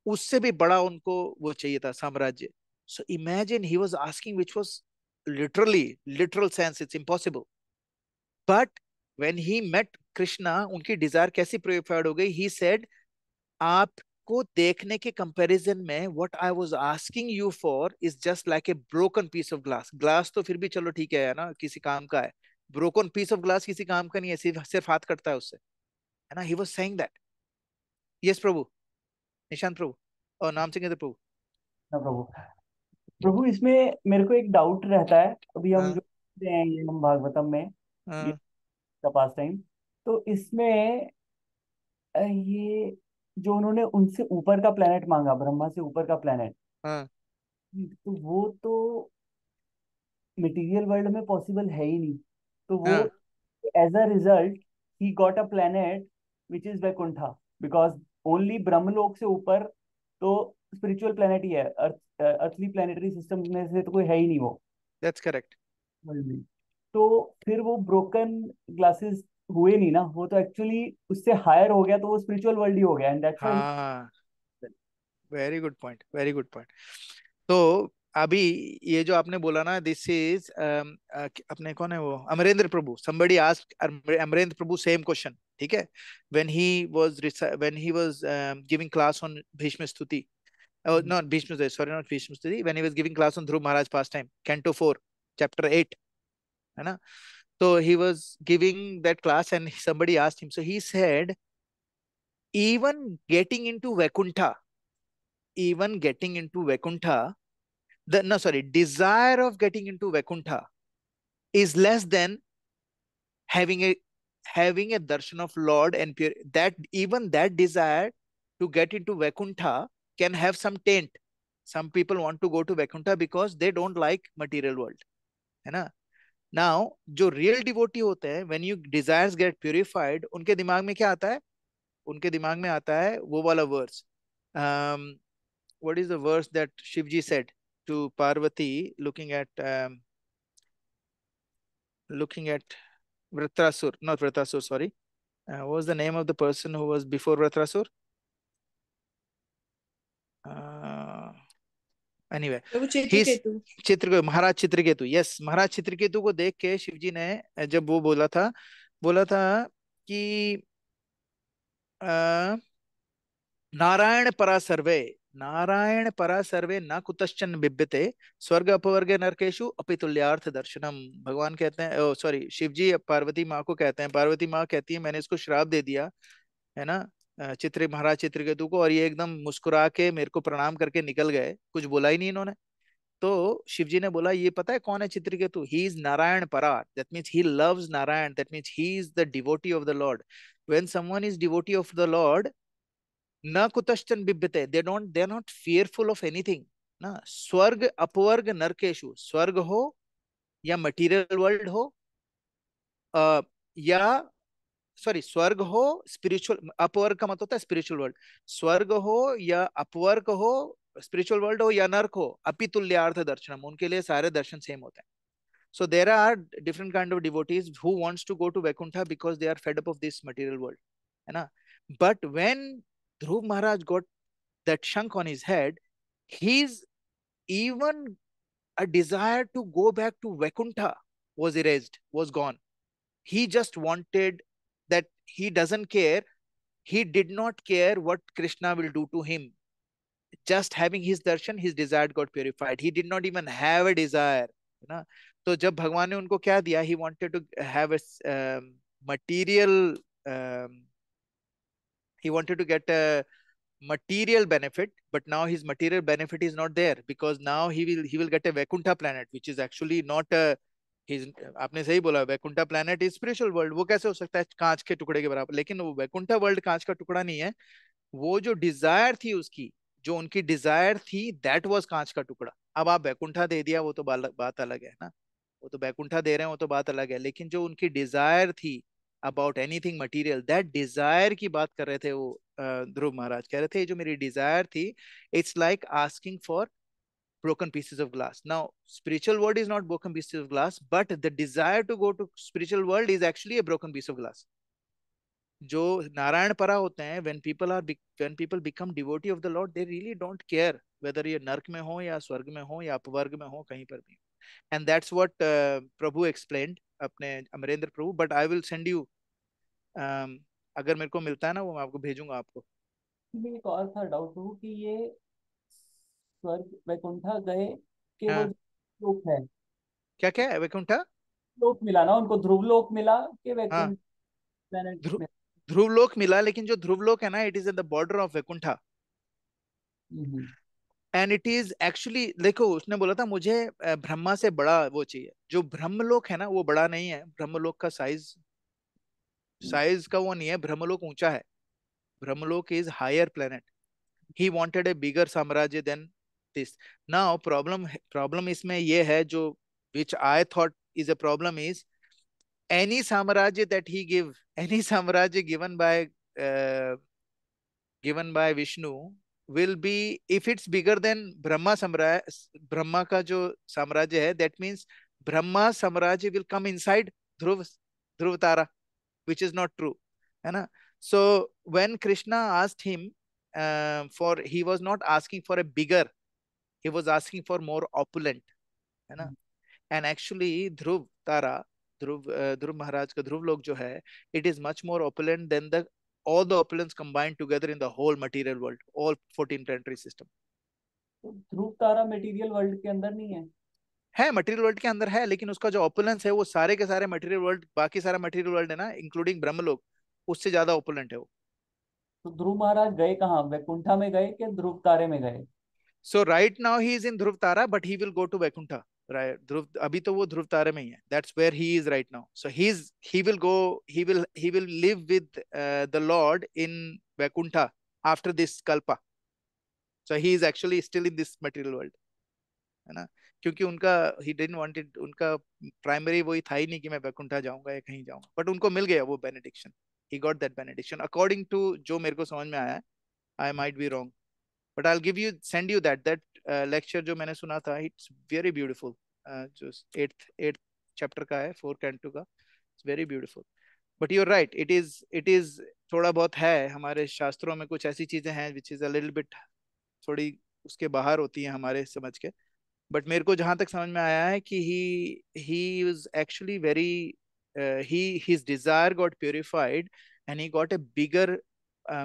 Speaker 1: उससे भी बड़ा उनको वो चाहिए था, साम्राज्य. So imagine he was asking, which was literal sense, it's impossible. But when he met Krishna, उनकी Dzire कैसी प्योरिफाइड हो गई. He said, आपको देखने के कंपैरिजन में what I was asking you for is just like a broken piece of glass. Glass तो फिर भी चलो ठीक है ना, किसी काम का है. ब्रोकन पीस ऑफ ग्लास किसी काम का नहीं है, सिर्फ हाथ कटता है उससे, है ना. He was saying that. Yes प्रभु, निशांत प्रभु, और नाम सिंह प्रभु.
Speaker 7: हाँ प्रभु. प्रभु इसमें मेरे को एक डाउट रहता है. अभी हम
Speaker 1: हाँ,
Speaker 7: जो पढ़ते हैं ये हम भागवतम में, ये
Speaker 1: हाँ,
Speaker 7: का पास टाइम, तो इसमें ये जो उन्होंने उनसे ऊपर का प्लेनेट मांगा, ब्रह्मा से ऊपर का प्लेनेट,
Speaker 1: हाँ.
Speaker 7: तो वो तो मटेरियल वर्ल्ड में पॉसिबल है ही नहीं. तो वो
Speaker 1: हाँ,
Speaker 7: as a result he got a planet which is Vaikuntha, because only Brahmaloka से ऊपर तो स्पिरिचुअल प्लेनेट ही है. अर्थली प्लेनेटरी सिस्टम में से तो कोई है ही नहीं वो
Speaker 1: that's correct.
Speaker 7: वर्ल्ड में. तो फिर वो ब्रोकन ग्लासेस हुए नहीं ना, वो तो एक्चुअली उससे हायर हो गया, तो वो स्पिरिचुअल वर्ल्ड ही हो गया. एंड दैट्स व्हाई
Speaker 1: हाँ, very good point, very good point. तो अभी ये जो आपने बोला ना, दिस इज अपने कौन है वो, अमरेंद्र प्रभु. somebody asked अमरेंद्र प्रभु same question. ठीक है. when he was giving class on Bhishma Stuti, oh not Bhishma Stuti, sorry, not Bhishma Stuti, when he was giving class on Dhruv Maharaj pastime, Canto 4, Chapter 8, है ना. So he was giving that class and somebody asked him. So he said, even getting into Vaikuntha, desire of getting into Vaikuntha is less than having a darshan of Lord, and that even that desire to get into Vaikuntha can have some taint. Some people want to go to Vaikuntha because they don't like material world, है ना. Now जो real devotee होते हैं, when you desires get purified, उनके दिमाग में क्या आता है? उनके दिमाग में आता है वो वाला verse. What is the verse that Shivji said to Parvati, looking at Vritrasur, not Vritrasur, sorry. What was the name of the person who was before Vritrasur? Anyway,
Speaker 5: Prabhu
Speaker 1: he's
Speaker 5: Chitraketu.
Speaker 1: Maharaj Chitraketu. Yes, Maharaj Chitraketu को देख के शिवजी ने जब वो बोला था कि नारायण परा सर्वे न कुतश्चन बिभ्यते स्वर्ग अपवर्गे नरकेशु अपि तुल्यार्थ दर्शनम. भगवान कहते हैं, सॉरी, शिवजी पार्वती माँ को कहते हैं, पार्वती माँ कहती है मैंने इसको श्राप दे दिया, है ना, महाराज चित्रकेतु को, और ये एकदम मुस्कुरा के मेरे को प्रणाम करके निकल गए, कुछ बोला ही नहीं इन्होंने. तो शिव जी ने बोला ये पता है कौन है चित्रकेतु? ही इज नारायण परार, that means he loves Narayan, that means he is the devotee of the lord. When someone is devotee of the lord, न कुतश्चन बिभ्यते, they are not fearful of anything ना. स्वर्ग अपवर्ग नरकेशु, स्वर्ग हो या मटीरियल वर्ल्ड हो, या सॉरी स्वर्ग हो, स्पिरिचुअल अपवर्ग का मतलब होता है स्पिरिचुअल वर्ल्ड. स्वर्ग हो या अपवर्ग हो, स्पिरिचुअल वर्ल्ड हो या नर्क हो, अपि तुल्यार्थ दर्शनम, उनके लिए सारे दर्शन सेम होते हैं. So there are different kind of devotees who wants to go to Vaikuntha because they are fed up of this material world, है ना. But when Dhruv Maharaj got that shank on his head, his even a desire to go back to Vaikuntha was erased, was gone. He just wanted that, he doesn't care, he did not care what Krishna will do to him. Just having his darshan, his desire got purified. He did not even have a desire, है ना. तो जब भगवान ने उनको क्या दिया, he wanted to have a material, he wanted to get a material benefit, but now his material benefit is not there, because now he will get a Vaikuntha planet, which is actually not a his. आपने सही बोला, Vaikuntha planet is spiritual world. वो कैसे हो सकता है कांच के टुकड़े के बराबर? लेकिन वो वैकुंठा वर्ल्ड कांच का टुकड़ा नहीं है. वो जो डिजायर थी उसकी, जो उनकी डिजायर थी, दैट वाज कांच का टुकड़ा. अब आप वैकुंठा दे दिया वो तो बात अलग है ना, वो तो वैकुंठा दे रहे हैं वो तो बात अलग है. लेकिन जो उनकी डिजायर थी about anything material, that desire की बात कर रहे थे वो. ध्रुव महाराज कह रहे थे जो मेरी डिजायर थी, it's like asking for broken pieces of glass. Now spiritual world is not broken pieces of glass, but the desire to go to spiritual world is actually a broken piece of glass. जो नारायण परा होते हैं, when people become devotee of the Lord, they really don't care whether ये नर्क में हो या स्वर्ग में हो या अपवर्ग में हो, कहीं पर भी. And that's what Prabhu explained, अपने अमरेंद्र प्रभु. But I will send you, अगर मेरे को मिलता है ना वो मैं आपको भेजूंगा आपको.
Speaker 7: ये एक और था डाउट हो कि ये स्वर्ग वैकुंठा गए कि वो
Speaker 1: हाँ,
Speaker 7: जो लोक है,
Speaker 1: क्या क्या है वैकुंठा?
Speaker 7: लोक मिला ना उनको, ध्रुव लोक मिला कि
Speaker 1: हाँ,
Speaker 7: वैकुंठ प्लेनेट
Speaker 1: ध्रुव
Speaker 7: में?
Speaker 1: ध्रुवलोक मिला, लेकिन जो ध्रुवलोक है ना, it is at the border of Vaikuntha.
Speaker 7: Hmm.
Speaker 1: And it is actually, देखो उसने बोला था मुझे ब्रह्मा से बड़ा वो चाहिए. जो ब्रह्मलोक है ना वो बड़ा नहीं है. ब्रह्मलोक का साइज साइज का वो नहीं है. ब्रह्मलोक ऊंचा है. Brahmaloka is higher planet. He wanted a bigger साम्राज्य देन दिस. नाउ प्रॉब्लम इसमें ये है, जो which I thought is a problem is, any साम्राज्य that he give, any साम्राज्य given by Vishnu will be, if it's bigger than Brahma साम्राज्य, ब्रह्मा का जो साम्राज्य है, that means ब्रह्मा साम्राज्य will come inside Dhruv Tara, which is not true, है ना. So when Krishna asked him for, he was not asking for a bigger, he was asking for more opulent, है ना. And actually ध्रुव तारा, ध्रुव महाराज का ध्रुव लोक जो है, it is much more opulent than the all the opulence combined together in the whole material world, all 14 planetary system.
Speaker 7: तो ध्रुव तारा material world के अंदर नहीं है?
Speaker 1: है, मटेरियल वर्ल्ड के अंदर है, लेकिन उसका जो ऑपुलेंस है वो सारे के सारे मटेरियल वर्ल्ड, बाकी सारा मटेरियल वर्ल्ड है ना, इंक्लूडिंग ब्रह्मलोक, उससे ज्यादा ऑपुलेंट है वो.
Speaker 7: तो ध्रुव महाराज गए कहाँ, वैकुंठा में गए कि ध्रुव तारे में गए?
Speaker 1: So right now he is in Dhruv Tara, but he will go to Vaikuntha. Right, ध्रुव अभी तो वो ध्रुव तारे में ही है. That's where he is right now. So he will go, he will live with the Lord in Vaikuntha after this kalpa. So he is actually still in this material world, है ना. क्योंकि उनका he didn't want it, उनका primary वही था ही नहीं कि मैं वैकुंठा जाऊंगा या कहीं जाऊंगा. बट उनको मिल गया वो benediction. He got that benediction according to जो मेरे को समझ में आया है. I might be wrong, but I'll send you that lecture जो मैंने सुना था. It's very beautiful. जो eighth chapter का है, 4 canto का. It's very beautiful. But you're right. It is थोड़ा बहुत है हमारे शास्त्रों में, कुछ ऐसी चीजें हैं which is a little bit, थोड़ी उसके बाहर होती हैं हमारे समझ के. बट मेरे को जहां तक समझ में आया है कि he was actually very his desire got purified, and he got a bigger,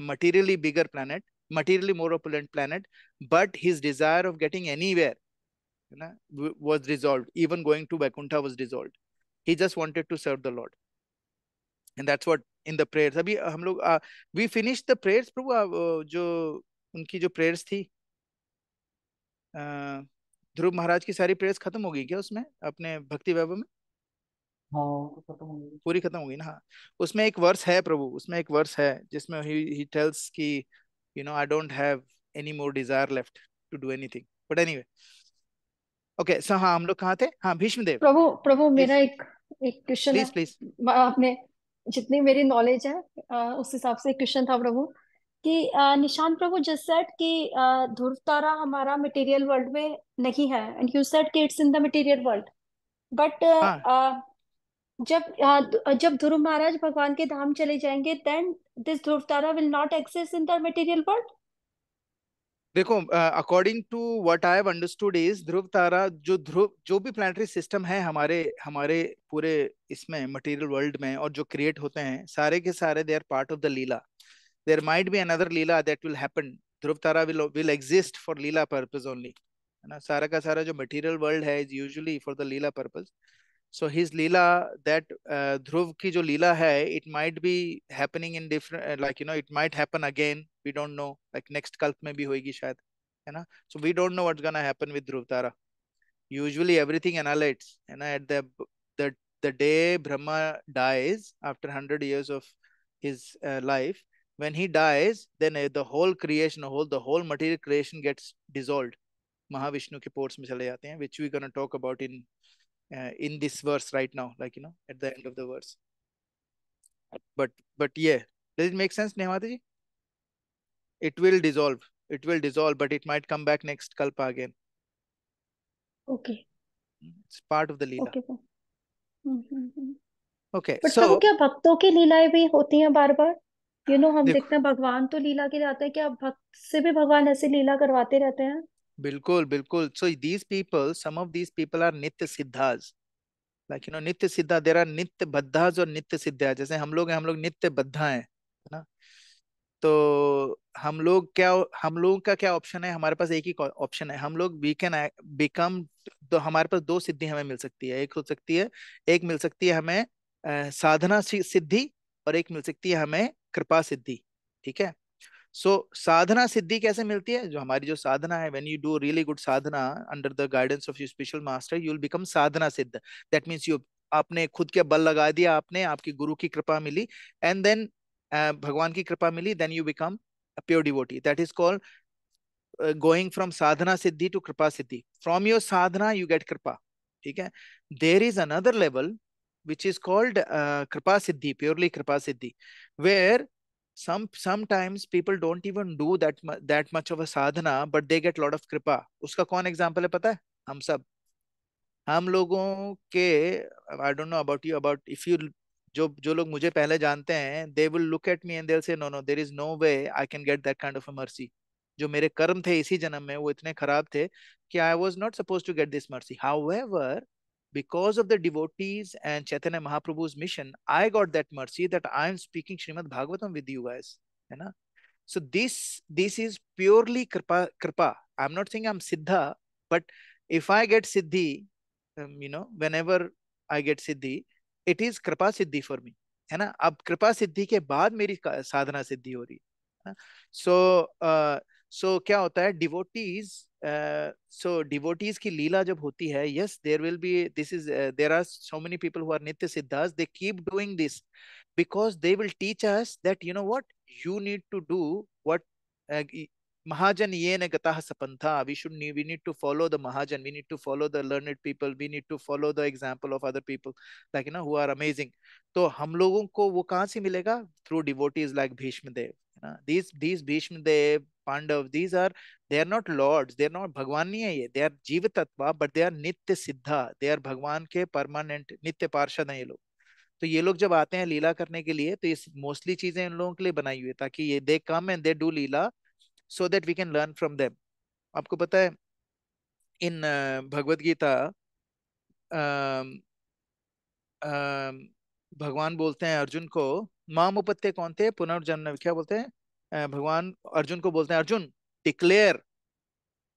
Speaker 1: materially bigger planet, materially more opulent planet. But his desire of getting anywhere, you know, was dissolved. Even going to Vaikuntha was dissolved. He just wanted to serve the Lord, and that's what in the prayers. अभी हम लोग we finished the prayers प्रभु. जो उनकी जो prayers थी, ध्रुव महाराज की सारी prayers खत्म हो गई क्या उसमें, अपने भक्ति वैभव में?
Speaker 7: हाँ वो तो खत्म हो गई।
Speaker 1: पूरी खत्म हो गई ना? हाँ। उसमें एक वर्स है प्रभु, उसमें एक वर्स है जिसमें ही टेल्स कि I don't have any more desire left to do anything, but anyway. Okay, so हाँ, हम लोग कहाँ थे? हाँ, भीष्मदेव।
Speaker 3: प्रभु प्रभु मेरा
Speaker 1: प्लीज
Speaker 3: एक एक क्वेश्चन है।
Speaker 1: Please please.
Speaker 3: आपने जितनी मेरी नॉलेज है उस हिसाब से क्वेश्चन था प्रभु कि निशांत प्रभु जस्ट सेड कि ध्रुव तारा हमारा मटेरियल वर्ल्ड में नहीं है, एंड यू सेड कि it's in the material world, but
Speaker 1: हाँ
Speaker 3: जब ध्रुव महाराज भगवान के धाम चले जाएंगे, then this Dhruv Tara will not exist in the material world.
Speaker 1: देखो, according to what I have understood is Dhruv Tara, जो भी प्लानिटरी सिस्टम है हमारे हमारे पूरे इसमें मटेरियल वर्ल्ड में, और जो क्रिएट होते हैं सारे के सारे, they are part of the leela. There might be another leela that will happen, Dhruv Tara will exist for leela purpose only, है ना? सारा का सारा जो मटेरियल वर्ल्ड है is usually for the leela purpose. So his Leela, that Dhruv की जो लीला है, it might be happening in different, like it might happen again. We don't know. Like next कल्प में भी होगी शायद, है ना? So we don't know what's gonna happen with Dhruv Tara. Usually everything annihilates, है ना? At the the day Brahma dies after 100 years of his life, when he dies, then the whole creation, the whole material creation gets dissolved. Mahavishnu के ports में चले जाते हैं, which we're gonna talk about in this verse right now, like at the end of the verse. But yeah, does it make sense, Nehmati ji? It will dissolve, but it might come back next kalpa again.
Speaker 3: Okay
Speaker 1: It's part of the leela.
Speaker 3: Okay
Speaker 1: Okay,
Speaker 3: but Prabhu
Speaker 1: so
Speaker 3: क्या भक्तों की लीलाएं भी होती हैं बार बार? हम
Speaker 1: देखो,
Speaker 3: देखते हैं भगवान तो लीला के लिए आते हैं, क्या भक्त से भी भगवान ऐसे लीला करवाते रहते हैं?
Speaker 1: बिल्कुल बिल्कुल। So these people, some of these people are nitya siddhas, like nitya siddha, there are nitya baddhas और nitya siddhas। जैसे हम लोग हैं, हम लोग नित्य बद्धा हैं, है ना? तो हम लोग का क्या ऑप्शन है? हमारे पास एक ही ऑप्शन है, हम लोग वी कैन बिकम। तो हमारे पास दो सिद्धि हमें मिल सकती है, एक मिल सकती है हमें साधना सिद्धि, और एक मिल सकती है हमें कृपा सिद्धि। ठीक है? सो साधना सिद्धि कैसे मिलती है? जो हमारी जो साधना है, when you do really good sadhana under the guidance of your spiritual master, you will become sadhana siddha. That means you, आपने खुद के बल लगा दिया, आपने, आपकी गुरु की कृपा मिली, एंड देन भगवान की कृपा मिली, then you become a pure devotee. That is called going from sadhana siddhi to kripa siddhi. From your sadhana you get kripa. ठीक है? There is another level which is called kripa siddhi, purely kripa siddhi, where sometimes people don't even do that much of a sadhana, but they get lot of kripa. उसका कौन example है पता है? हम लोगों के, I don't know about you, about if you, जो लोग मुझे पहले जानते हैं, they will look at me and they will say no no, there is no way I can get that kind of a mercy. जो मेरे कर्म थे इसी जन्म में, वो इतने खराब थे कि I was not suppose to get this mercy. However, because of the devotees and Chaitanya Mahaprabhu's mission, I got that mercy that I am speaking Srimad Bhagavatam with you guys, है ना? So this is purely kripa. I'm not saying I'm siddha, but if I get siddhi, whenever I get siddhi, it is कृपा सिद्धि for me, है ना? अब कृपा सिद्धि के बाद मेरी साधना सिद्धि हो रही है। सो क्या होता है? डिवोटीज की लीला जब होती है, yes, there will be, there are so many people who are nitya siddhas, they keep doing this because they will teach us that what, you need to do what Mahajan yena gatah sapantha. We need to follow the Mahajan, we need to follow the learned people, we need to follow the example of other people, like who are amazing. तो हम लोगों को वो कहाँ से मिलेगा? Through devotees like Bhishma Dev. These Bhishma Dev, Pandav, they are not lords, they are not भगवान नहीं है ये, they are जीव तत्वा, but they are नित्य सिद्धा, they are भगवान के परमानेंट नित्य पार्षद हैं ये लोग। तो ये लोग जब आते हैं लीला करने के लिए, तो ये मोस्टली चीजें इन लोगों के लिए बनाई हुई है, ताकि ये they come and they do leela, so that we can learn from them. आपको पता है, इन भगवत गीता, भगवान बोलते हैं अर्जुन को, माम उपत्य कौन थे पुनर्जन्म, क्या बोलते हैं? भगवान अर्जुन को बोलते हैं, Arjun declare,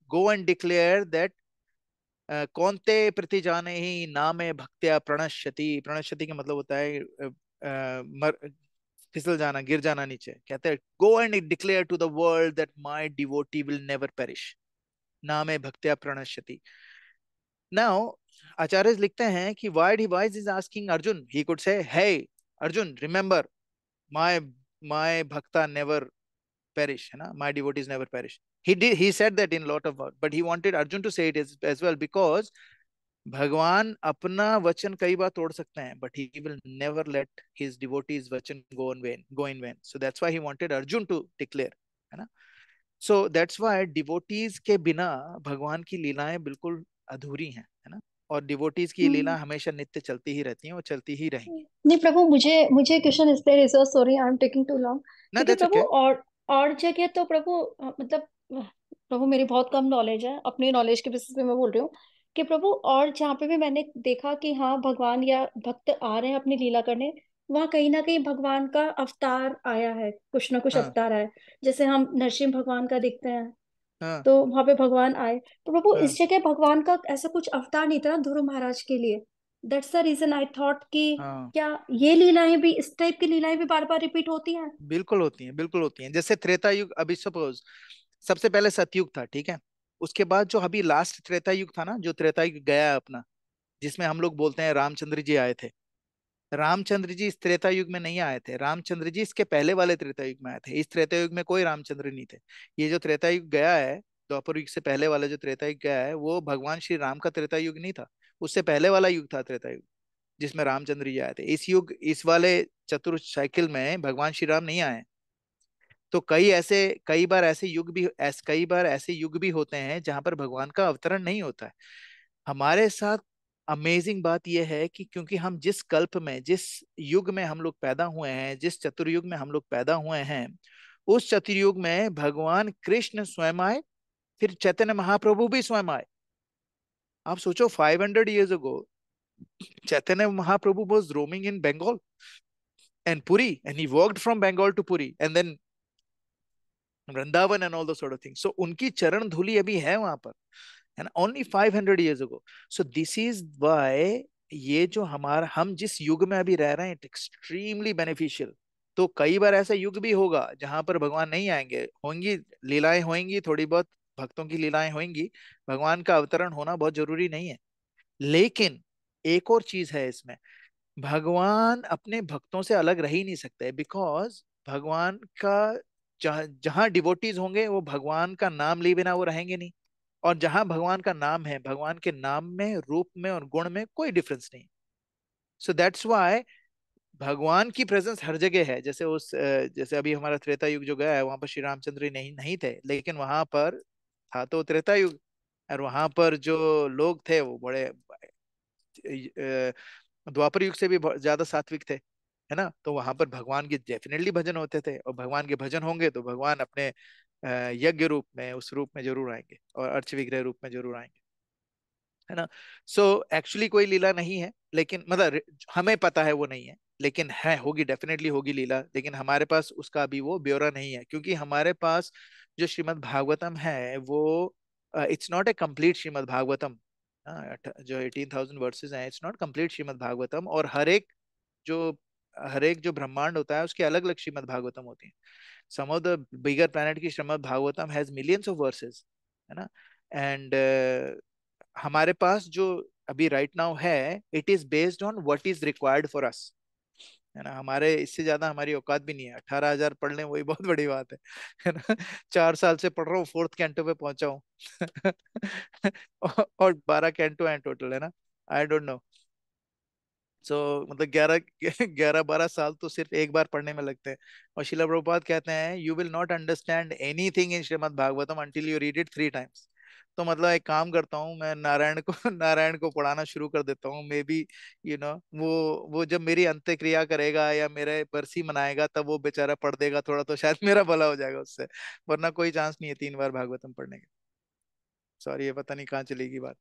Speaker 1: go and declare that कौनते प्रति जाने ही नामे भक्त्या प्रणश्यति। प्रणश्यति का मतलब होता है फिसल जाना, गिर जाना नीचे। कहते हैं go and declare to the world that my devotee will never perish, नामे भक्त्या प्रणश्यति। नाउ आचार्य लिखते हैं कि why is asking Arjun, he could say, hey Arjun, remember my bhakta never perish, है ना, my devotees never perish. He said that in lot of words, but he wanted Arjun to say it as well, because भगवान अपना वचन कई बार तोड़ सकते हैं, but he will never let his devotees वचन go in vain. So that's why he wanted Arjun to declare, है ना. So that's why devotees के बिना भगवान की लीलाएं बिल्कुल अधूरी हैं, है ना. और डिवोटीज की लीला हमेशा नित्य चलती ही रहती हैं और चलती ही रहेंगी.
Speaker 3: नहीं प्रभु, मुझे मुझे क्वेश्चन इस पे research, sorry I am taking too long,
Speaker 1: ना
Speaker 3: क्योंकि
Speaker 1: दैट्स
Speaker 3: प्रभु
Speaker 1: ओके.
Speaker 3: और जगह तो प्रभु मतलब प्रभु मेरी बहुत कम नॉलेज है, अपनी नॉलेज के बेसिस पे मैं बोल रही हूँ कि प्रभु और जहाँ पे भी मैंने देखा कि हाँ भगवान या भक्त आ रहे हैं अपनी लीला करने, वहाँ कहीं ना कहीं भगवान का अवतार आया है, कुछ ना कुछ
Speaker 1: हाँ
Speaker 3: अवतार आया है। जैसे हम नरसिंह भगवान का देखते हैं,
Speaker 1: हाँ
Speaker 3: तो वहां पे भगवान आए, तो प्रभु
Speaker 1: हाँ
Speaker 3: इस जगह भगवान का ऐसा कुछ अवतार नहीं था ना ध्रुव महाराज के लिए। That's the reason I thought कि
Speaker 1: हाँ.
Speaker 3: क्या ये लीलाएं भी, इस टाइप की लीलाएं भी बार बार रिपीट होती हैं?
Speaker 1: बिल्कुल होती हैं, बिल्कुल होती हैं. जैसे त्रेता युग, अभी सपोज सबसे पहले सतयुग था, ठीक है. उसके बाद जो अभी लास्ट त्रेता युग था ना, जो त्रेता युग गया है अपना, जिसमें हम लोग बोलते हैं रामचंद्र जी आए थे. रामचंद्र जी इस त्रेता युग में नहीं आए थे. रामचंद्र जी इसके पहले वाले त्रेता युग में आए थे. इस त्रेता युग में कोई रामचंद्र नहीं थे. ये जो त्रेता युग गया है, द्वापर युग से पहले वाला जो त्रेता युग गया है, वो भगवान श्री राम का त्रेता युग नहीं था. उससे पहले वाला युग था त्रेता युग, जिसमें रामचंद्र जी आए थे. इस वाले चतुर्थ साइकिल में भगवान श्री राम नहीं आए. तो कई बार ऐसे युग भी होते हैं जहां पर भगवान का अवतरण नहीं होता है. हमारे साथ अमेजिंग बात यह है कि क्योंकि हम जिस कल्प में, जिस युग में हम लोग पैदा हुए हैं, जिस चतुर्युग में हम लोग पैदा हुए हैं, उस चतुर्युग में भगवान कृष्ण स्वयं आए, फिर चैतन्य महाप्रभु भी स्वयं आए. आप सोचो 500 years ago Chaitanya Mahaprabhu was roaming in Bengal and Puri, and he walked from Bengal to Puri and then Vrindavan and all those sort of things. So उनकी चरण धूलि अभी है वहां पर, है ना, only 500 years ago. So this is why ये जो हमारा, हम जिस युग में अभी रह रहे हैं, इट एक्सट्रीमली बेनिफिशियल. तो कई बार ऐसा युग भी होगा जहां पर भगवान नहीं आएंगे, होंगी लीलाएं, होंगी थोड़ी बहुत भक्तों की लीलाएं होंगी. भगवान का अवतरण होना बहुत जरूरी नहीं है. लेकिन एक और चीज है इसमें, भगवान अपने भक्तों से अलग रह ही नहीं सकते, बिकॉज भगवान का जहाँ जहाँ डिवोटीज होंगे, वो भगवान का नाम लिए बिना वो रहेंगे नहीं. और जहां भगवान का नाम है, भगवान के नाम में, रूप में और गुण में कोई डिफरेंस नहीं. सो दैट्स वाई भगवान की प्रेजेंस हर जगह है. जैसे अभी हमारा त्रेता युग जो गया है, वहां पर श्री रामचंद्र नहीं नहीं थे, लेकिन वहां पर था तो त्रेता युग. और वहां पर जो लोग थे वो बड़े द्वापर युग से भी ज्यादा सात्विक थे, है ना. तो वहां पर भगवान के डेफिनेटली भजन होते थे, और भगवान के भजन होंगे तो भगवान अपने यज्ञ रूप में, उस रूप में जरूर आएंगे, और अर्च विग्रह रूप में जरूर आएंगे, है ना. सो एक्चुअली कोई लीला नहीं है, लेकिन मतलब हमें पता है वो नहीं है, लेकिन है, होगी, डेफिनेटली होगी लीला. लेकिन हमारे पास उसका अभी वो ब्यौरा नहीं है, क्योंकि हमारे पास जो श्रीमद् भागवतम है वो it's not a complete Shrimad Bhagavatam. जो 18,000 वर्सेस हैं, it's not complete Shrimad Bhagavatam. और जो हर एक जो ब्रह्मांड होता है उसकी अलग अलग श्रीमद् भागवतम होती है. सम ऑफ द बिगर प्लैनेट की Shrimad Bhagavatam has millions of versus, है ना. एंड हमारे पास जो अभी राइट नाउ है, it is based on what is required for us, है ना. हमारे इससे ज्यादा हमारी औकात भी नहीं है. 18,000 पढ़ लें वही बहुत बड़ी बात है ना. 4 साल से पढ़ रहा हूँ, फोर्थ कैंटो पे पहुंचा हूँ. और 12 कैंटो हैं टोटल, है ना. आई डोंट नो. सो मतलब 11-12 साल तो सिर्फ एक बार पढ़ने में लगते हैं. और शिला प्रभुपाद कहते हैं, you will not understand anything in Shrimad Bhagavatam until you read it 3 times. तो मतलब एक काम करता हूँ मैं, नारायण को नारायण को पढ़ाना शुरू कर देता हूँ. मे बी वो जब मेरी अंत्य क्रिया करेगा या मेरे बरसी मनाएगा, तब वो बेचारा पढ़ देगा थोड़ा, तो शायद मेरा भला हो जाएगा उससे. वरना कोई चांस नहीं है 3 बार भागवतम पढ़ने के. सॉरी, ये पता नहीं कहाँ चलेगी बात,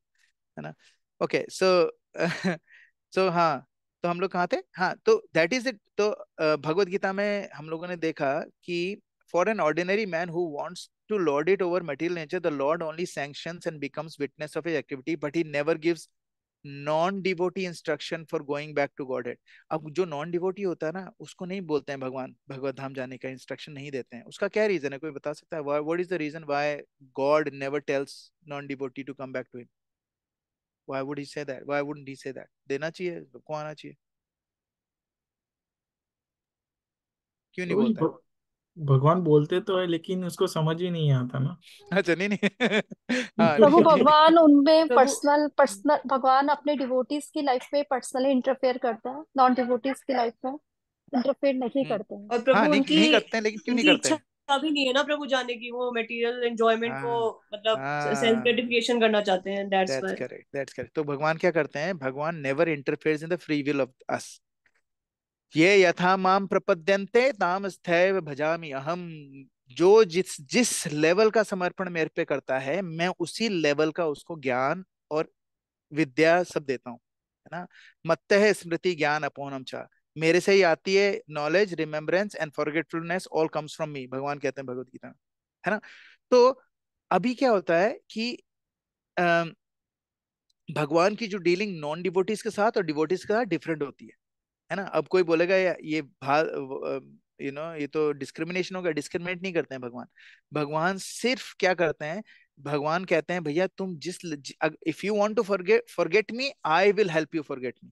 Speaker 1: है ना. ओके. सो सो हाँ, तो हम लोग कहाँ थे. हाँ, तो दैट इज इट. तो भगवत गीता में हम लोगों ने देखा कि for an ordinary man who wants to lord it over material nature, the lord only sanctions and becomes witness of his activity, but he never gives non devotee instruction for going back to god. अब जो non devotee होता है ना, उसको नहीं बोलते हैं भगवान भगवत धाम जाने का इंस्ट्रक्शन नहीं देते हैं. उसका क्या रीजन है, कोई बता सकता है? What is the reason why god never tells non devotee to come back to him? Why would he say that, why wouldn't he say that? देना चाहिए, सबको आना चाहिए, क्यों नहीं
Speaker 2: तो वही
Speaker 1: बोलता है?
Speaker 2: भगवान बोलते तो है लेकिन उसको समझ ही नहीं आता ना।
Speaker 1: अच्छा, नहीं नहीं हाँ
Speaker 3: प्रभु
Speaker 1: ठीक है।
Speaker 3: भगवान उनमें
Speaker 5: प्रभु
Speaker 3: पर्सनल पर्सनल भगवान अपने डिवोटीज की लाइफ में पर्सनली इंटरफेयर करते हैं, नॉन डिवोटीज की लाइफ में इंटरफेयर नहीं
Speaker 1: हम्म,
Speaker 3: करते हैं।
Speaker 5: और
Speaker 1: हाँ,
Speaker 5: प्रभु
Speaker 1: नहीं
Speaker 5: उनकी
Speaker 1: नहीं करते हैं, लेकिन क्यों नहीं
Speaker 5: उनकी
Speaker 1: करते हैं?
Speaker 5: इच्छा भी नहीं है ना प्रभु जाने की, वो मटेरियल एंजॉयमेंट को
Speaker 1: हाँ
Speaker 5: मतलब सेल्फ
Speaker 1: हाँ,
Speaker 5: ग्रेटिफिकेशन करना चाहते हैं, that's
Speaker 1: that's
Speaker 5: why.
Speaker 1: Correct, that's correct. तो भगवान क्या करते हैं? भगवान never interferes in the free will of us. ये यथा माम प्रपद्यन्ते ताम स्थैव भजामि अहम। जो जिस जिस लेवल का समर्पण मेरे पे करता है, मैं उसी लेवल का उसको ज्ञान और विद्या सब देता हूँ, है ना। मत्तः स्मृति ज्ञान अपोनम चा, मेरे से ही आती है knowledge, remembrance and forgetfulness, all comes from me, भगवान कहते हैं भगवत गीता में, है ना। तो अभी क्या होता है कि अम, भगवान की जो डीलिंग नॉन डिवोटीज के साथ और डिवोटीज के साथ डिफरेंट होती है ना। अब कोई बोलेगा ये ये तो डिस्क्रिमिनेशन होगा, डिस्क्रिमिनेट नहीं करते हैं भगवान। भगवान सिर्फ क्या करते हैं? भगवान कहते हैं भैया तुम if you want to forget forget me, I will help you forget me.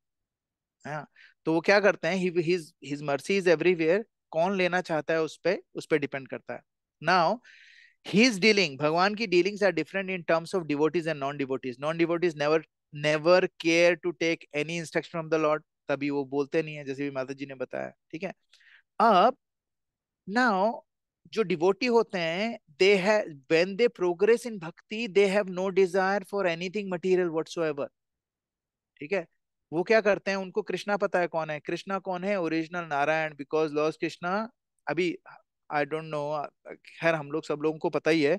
Speaker 1: हाँ, तो वो क्या करते हैं? His mercy is everywhere. कौन लेना चाहता है उस पे डिपेंड करता है। नाउ his dealing, भगवान की dealings are different in terms of devotees and non-devotees. Non-devotees never care to take any instruction from the Lord, तभी वो बोलते नहीं है, जैसे भी माता जी ने बताया, ठीक है। अब now जो डिवोटी होते हैं, they have when they progress in bhakti, they have no desire for anything material whatsoever, ठीक है। वो क्या करते हैं? उनको कृष्णा पता है कौन है कृष्णा, कौन है original Narayan, because Lord Krishna अभी, आई डोंट नो, खैर हम लोग सब लोगों को पता ही है,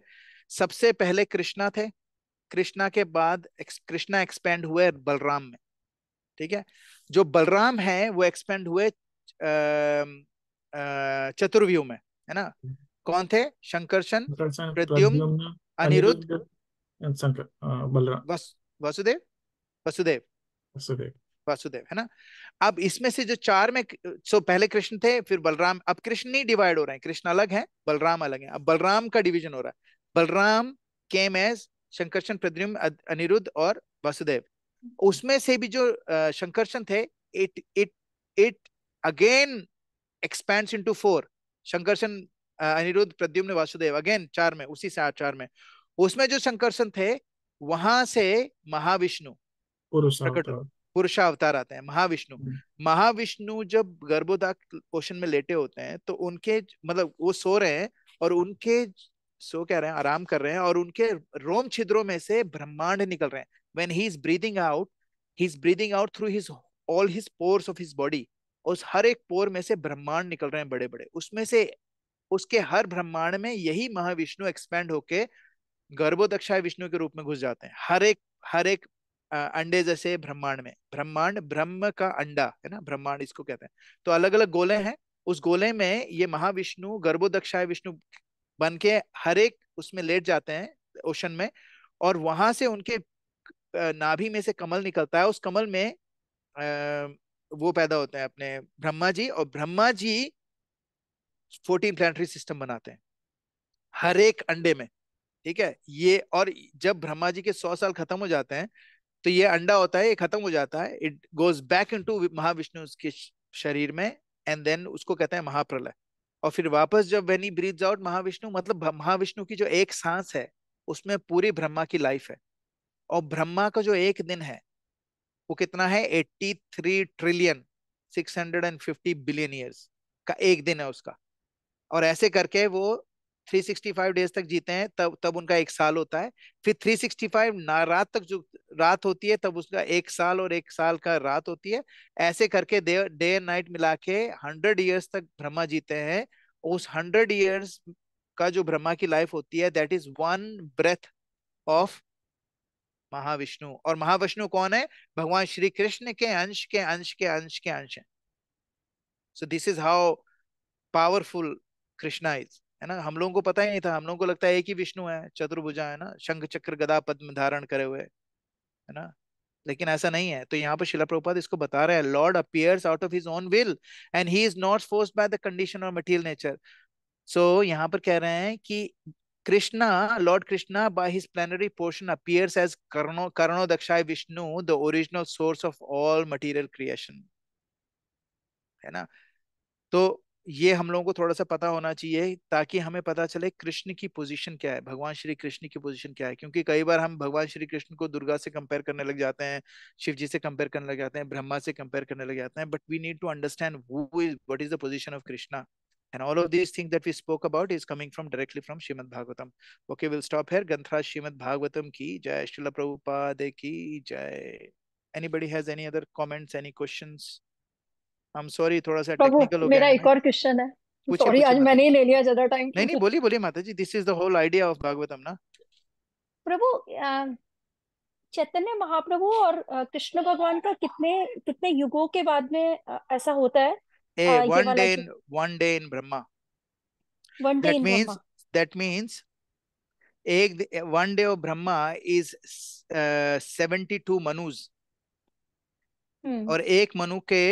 Speaker 1: सबसे पहले कृष्णा थे। कृष्णा के बाद कृष्णा एक्सपेंड हुए बलराम में, ठीक है। जो बलराम है वो एक्सपेंड हुए चतुर्व्यूह में, है ना। कौन थे? शंकरशन,
Speaker 2: दर्शन
Speaker 1: प्रद्युम्न,
Speaker 2: प्रद्युम्न
Speaker 1: अनिरुद्ध,
Speaker 2: अनिरुद्ध शंकर बलराम
Speaker 1: वसुदेव, वसुदेव,
Speaker 2: वसुदेव।
Speaker 1: वासुदेव, है ना। अब इसमें से जो चार में, सो पहले कृष्ण थे, फिर बलराम। अब कृष्ण नहीं डिवाइड हो रहे हैं, कृष्ण अलग है, बलराम अलग है। अब बलराम का डिवीजन हो रहा है। बलराम केम एज शंकरशन, प्रद्युम्न, अनिरुद्ध और वासुदेव। उसमें से भी जो शंकरशन थे, it it it again expands into four. Sankarshan, Aniruddh, Pradyumna, Vasudev, अगेन चार में, उसी से चार में। उसमें जो शंकरशन थे, वहां से महाविष्णु
Speaker 2: पुरुष
Speaker 1: प्रकट,
Speaker 2: अवतार।
Speaker 1: पुरुषावतार आते हैं, महाविष्णु। महाविष्णु जब गर्भोदक पोषण में लेटे होते हैं, तो उनके मतलब वो सो रहे हैं, और उनके सो कह रहे हैं, आराम कर रहे हैं, और उनके रोम छिद्रों में से ब्रह्मांड निकल रहे हैं। When he is breathing out through his all his pores of his body. उस हर एक पोर में से ब्रह्मांड निकल रहे हैं बड़े बड़े, उसमें से उसके हर ब्रह्मांड में यही महाविष्णु एक्सपैंड होके गर्भोदक्षाय विष्णु के रूप में घुस जाते हैं। हर एक अंडे जैसे ब्रह्मांड में, ब्रह्मांड ब्रह्म का अंडा है ना, ब्रह्मांड इसको कहते हैं। तो अलग अलग गोले हैं, उस गोले में ये महाविष्णु गर्भोदक्षाय विष्णु बन के हर एक उसमें लेट जाते हैं ओशन में। और वहां से उनके नाभि में से कमल निकलता है, उस कमल में वो पैदा होते हैं अपने ब्रह्मा जी, और ब्रह्मा जी 14 प्लैनेटरी सिस्टम बनाते हैं हर एक अंडे में, ठीक है। ये और जब ब्रह्मा जी के 100 साल खत्म हो जाते हैं, तो ये अंडा होता है, ये खत्म हो जाता है, it goes back into Mahavishnu के शरीर में, एंड देन उसको कहते हैं महाप्रलय। और फिर वापस जब when he breathes out Mahavishnu, मतलब महाविष्णु की जो एक सांस है, उसमें पूरी ब्रह्मा की लाइफ है। और ब्रह्मा का जो एक दिन है, वो कितना है? 83 ट्रिलियन 650 बिलियन ईयर्स का एक दिन है उसका। और ऐसे करके वो 365 डेज तक जीते हैं, तब तब उनका एक साल होता है। फिर 365 ना रात तक जो रात होती है, तब उसका एक साल, और एक साल का रात होती है। ऐसे करके डे डे एंड नाइट मिला के 100 ईयर्स तक ब्रह्मा जीते हैं। उस 100 ईयर्स का जो ब्रह्मा की लाइफ होती है, that is one breath of Mahavishnu. और महाविष्णु कौन है? भगवान श्री कृष्ण के अंश के अंश के अंश के अंश है। So this is how powerful Krishna is, है ना। हम लोगों को पता ही नहीं था, हम लोगों को लगता है एक ही विष्णु है, चतुर्भुजा, है ना, शंख चक्र गदा पद्म धारण करे हुए, है ना। लेकिन ऐसा नहीं है। तो यहाँ पर शिला प्रभुपाद इसको बता रहे हैं, Lord appears out of his own will and he is not forced by the condition और मटेरियल नेचर। सो यहाँ पर कह रहे हैं कि Krishna, Lord Krishna, by his plenary portion appears as Karnodakshay Vishnu, the original source of all material creation. है ना? तो ये हम लोगों को थोड़ा सा पता होना चाहिए ताकि हमें पता चले कृष्ण की पोजीशन क्या है, भगवान श्री कृष्ण की पोजीशन क्या है। क्योंकि कई बार हम भगवान श्री कृष्ण को दुर्गा से कंपेयर करने लग जाते हैं, शिव जी से कंपेयर करने लग जाते हैं, ब्रह्मा से कंपेयर करने लग जाते हैं, but we need to understand what is the position of Krishna, and all of these things that we spoke about is coming from directly from Srimad Bhagavatam. Okay, we'll stop here. Granthra Srimad Bhagavatam ki jai, Srila Prabhupada ki jai. Anybody has any other comments, any questions? I'm sorry, थोड़ा सा
Speaker 3: प्रभु
Speaker 1: technical हो गया
Speaker 3: मेरा
Speaker 1: है
Speaker 3: एक और question है।
Speaker 1: पूछिए
Speaker 3: सॉरी
Speaker 1: पूछिए
Speaker 3: आज
Speaker 1: माता
Speaker 3: मैंने
Speaker 1: जी।
Speaker 3: ही ले लिया ज्यादा टाइम।
Speaker 1: नहीं नहीं बोलिए बोलिए माता जी, this is the whole idea of Bhagavatam ना।
Speaker 3: प्रभु चैतन्य महाप्रभु और कृष्ण भगवान का कितने कितने युगों के बाद में ऐसा होता है ये
Speaker 1: वन
Speaker 3: वाला
Speaker 1: डे
Speaker 3: जो
Speaker 1: in one day in Brahma,
Speaker 3: one day
Speaker 1: that
Speaker 3: in
Speaker 1: means
Speaker 3: Brahma.
Speaker 1: That means एक one day of Brahma is 72 मनुज, और एक मनु के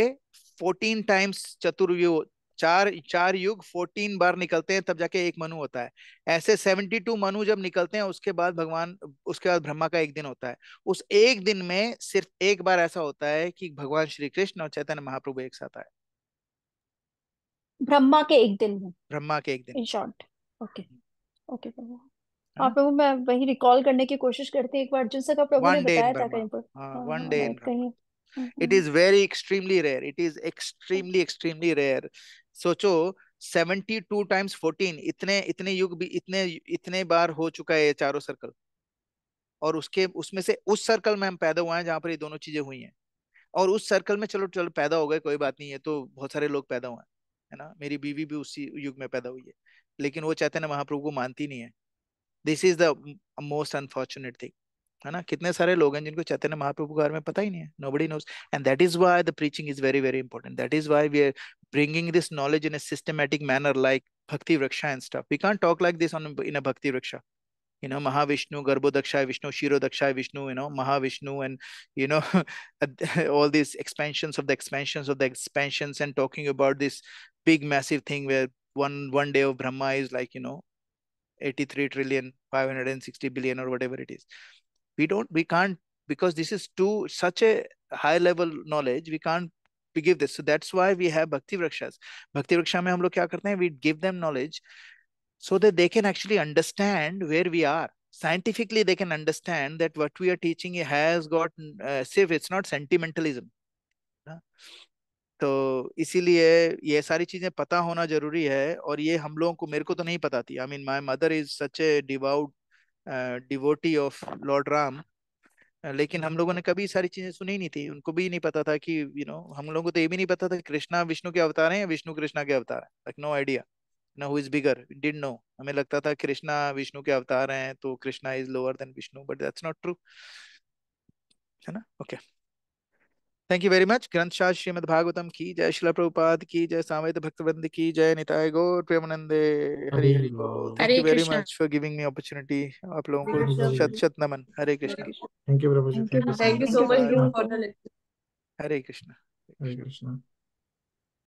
Speaker 1: 14 टाइम्स चतुर्युग, चार युग 14 बार निकलते हैं तब जाके एक मनु होता है। ऐसे 72 मनु जब निकलते हैं उसके बाद उसके बाद ब्रह्मा का एक दिन होता है। उस एक दिन में सिर्फ एक बार ऐसा होता है कि भगवान श्री कृष्ण और चैतन्य महाप्रभु एक साथ आए,
Speaker 3: ब्रह्मा के एक दिन में,
Speaker 1: ब्रह्मा के एक दिन
Speaker 3: इन
Speaker 1: में,
Speaker 3: शॉर्ट। ओके ओके प्रभु।
Speaker 1: है
Speaker 3: हाँ
Speaker 1: ना?
Speaker 3: प्रभु मैं वही रिकॉल करने की कोशिश करती हूँ, एक बार अर्जुन का प्रभु ने
Speaker 1: वन डे इन
Speaker 3: बताया था
Speaker 1: ब्रह्मा,
Speaker 3: कहीं पर।
Speaker 1: हाँ
Speaker 3: हाँ
Speaker 1: वन
Speaker 3: हाँ
Speaker 1: डे
Speaker 3: मैं
Speaker 1: इन ब्रह्मा।
Speaker 3: कहीं
Speaker 1: it is very extremely rare, it is extremely extremely rare. सोचो 72 टाइम्स 14, इतने इतने युग भी इतने इतने बार हो चुका है ये चारों सर्कल, और उसमें से उस सर्कल में हम पैदा हुए हैं जहां पर ये दोनों चीजें हुई हैं। और उस सर्कल में चलो चलो पैदा हो गए, कोई बात नहीं है, तो बहुत सारे लोग पैदा हुए हैं, है ना? मेरी बीवी भी उसी युग में पैदा हुई है, लेकिन वो चैतन्य महाप्रभु को मानती नहीं है। This is the most unfortunate thing, है ना? कितने सारे लोग हैं जिनको चैतन्य महाप्रभु के बारे में पता ही नहीं है, nobody knows. And that is why the preaching is very very important, that is why we are bringing this knowledge in a systematic manner like bhakti vriksha and stuff. We can't talk like this in a bhakti vriksha, Mahavishnu, Garbhodakshay Vishnu, Shirodakshay Vishnu, Mahavishnu, and you know all these expansions of the expansions of the expansions, and talking about this big massive thing where one day of Brahma is like 83 trillion 560 billion or whatever it is. We can't, because this is such a high level knowledge, we can't give this. So that's why we have bhakti vrakshas. Bhakti vriksha mein hum log kya karte hain, we give them knowledge so that they can actually understand where we are scientifically. They can understand that what we are teaching has got safe, it's not sentimentalism ना? तो इसीलिए ये सारी चीजें पता होना जरूरी है, और ये हम लोगों को, मेरे को तो नहीं पता थी। I mean my mother is such A devout devotee of Lord Ram, लेकिन हम लोगों ने कभी सारी चीजें सुनी नहीं थी। उनको भी नहीं पता था कि हम लोगों को तो ये भी नहीं पता था कि कृष्णा विष्णु के अवतार हैं या विष्णु कृष्णा के अवतार हैं। लाइक नो आइडिया ना who is bigger, did no. हमें लगता था कृष्णा विष्णु के अवतार हैं तो Krishna is lower than Vishnu, but that's not true, है ना? Okay, thank you very much. ग्रंथ शास्त्र श्रीमद् भागवतम की जय, शिला प्रभुपाद की जय, सामवेद भक्तवृंद की जय, निताय गौर प्रेमानंदे, हरि
Speaker 2: हरि
Speaker 1: हरि
Speaker 2: हरि
Speaker 1: बोल।
Speaker 2: बोल।
Speaker 1: Thank
Speaker 3: Hare
Speaker 1: you very
Speaker 3: Krishna.
Speaker 1: Much for giving me opportunity. आप लोगों
Speaker 5: Hare
Speaker 1: को
Speaker 5: Krishna.
Speaker 1: शत शत नमन। Hare Krishna,
Speaker 2: thank you Prabhu ji,
Speaker 3: thank you
Speaker 2: thank you so
Speaker 5: Thank you
Speaker 2: much.
Speaker 5: so much
Speaker 3: Prabhu.
Speaker 5: for the lecture.
Speaker 1: Hare Krishna, Hare
Speaker 2: Hare
Speaker 1: Krishna.
Speaker 2: Krishna.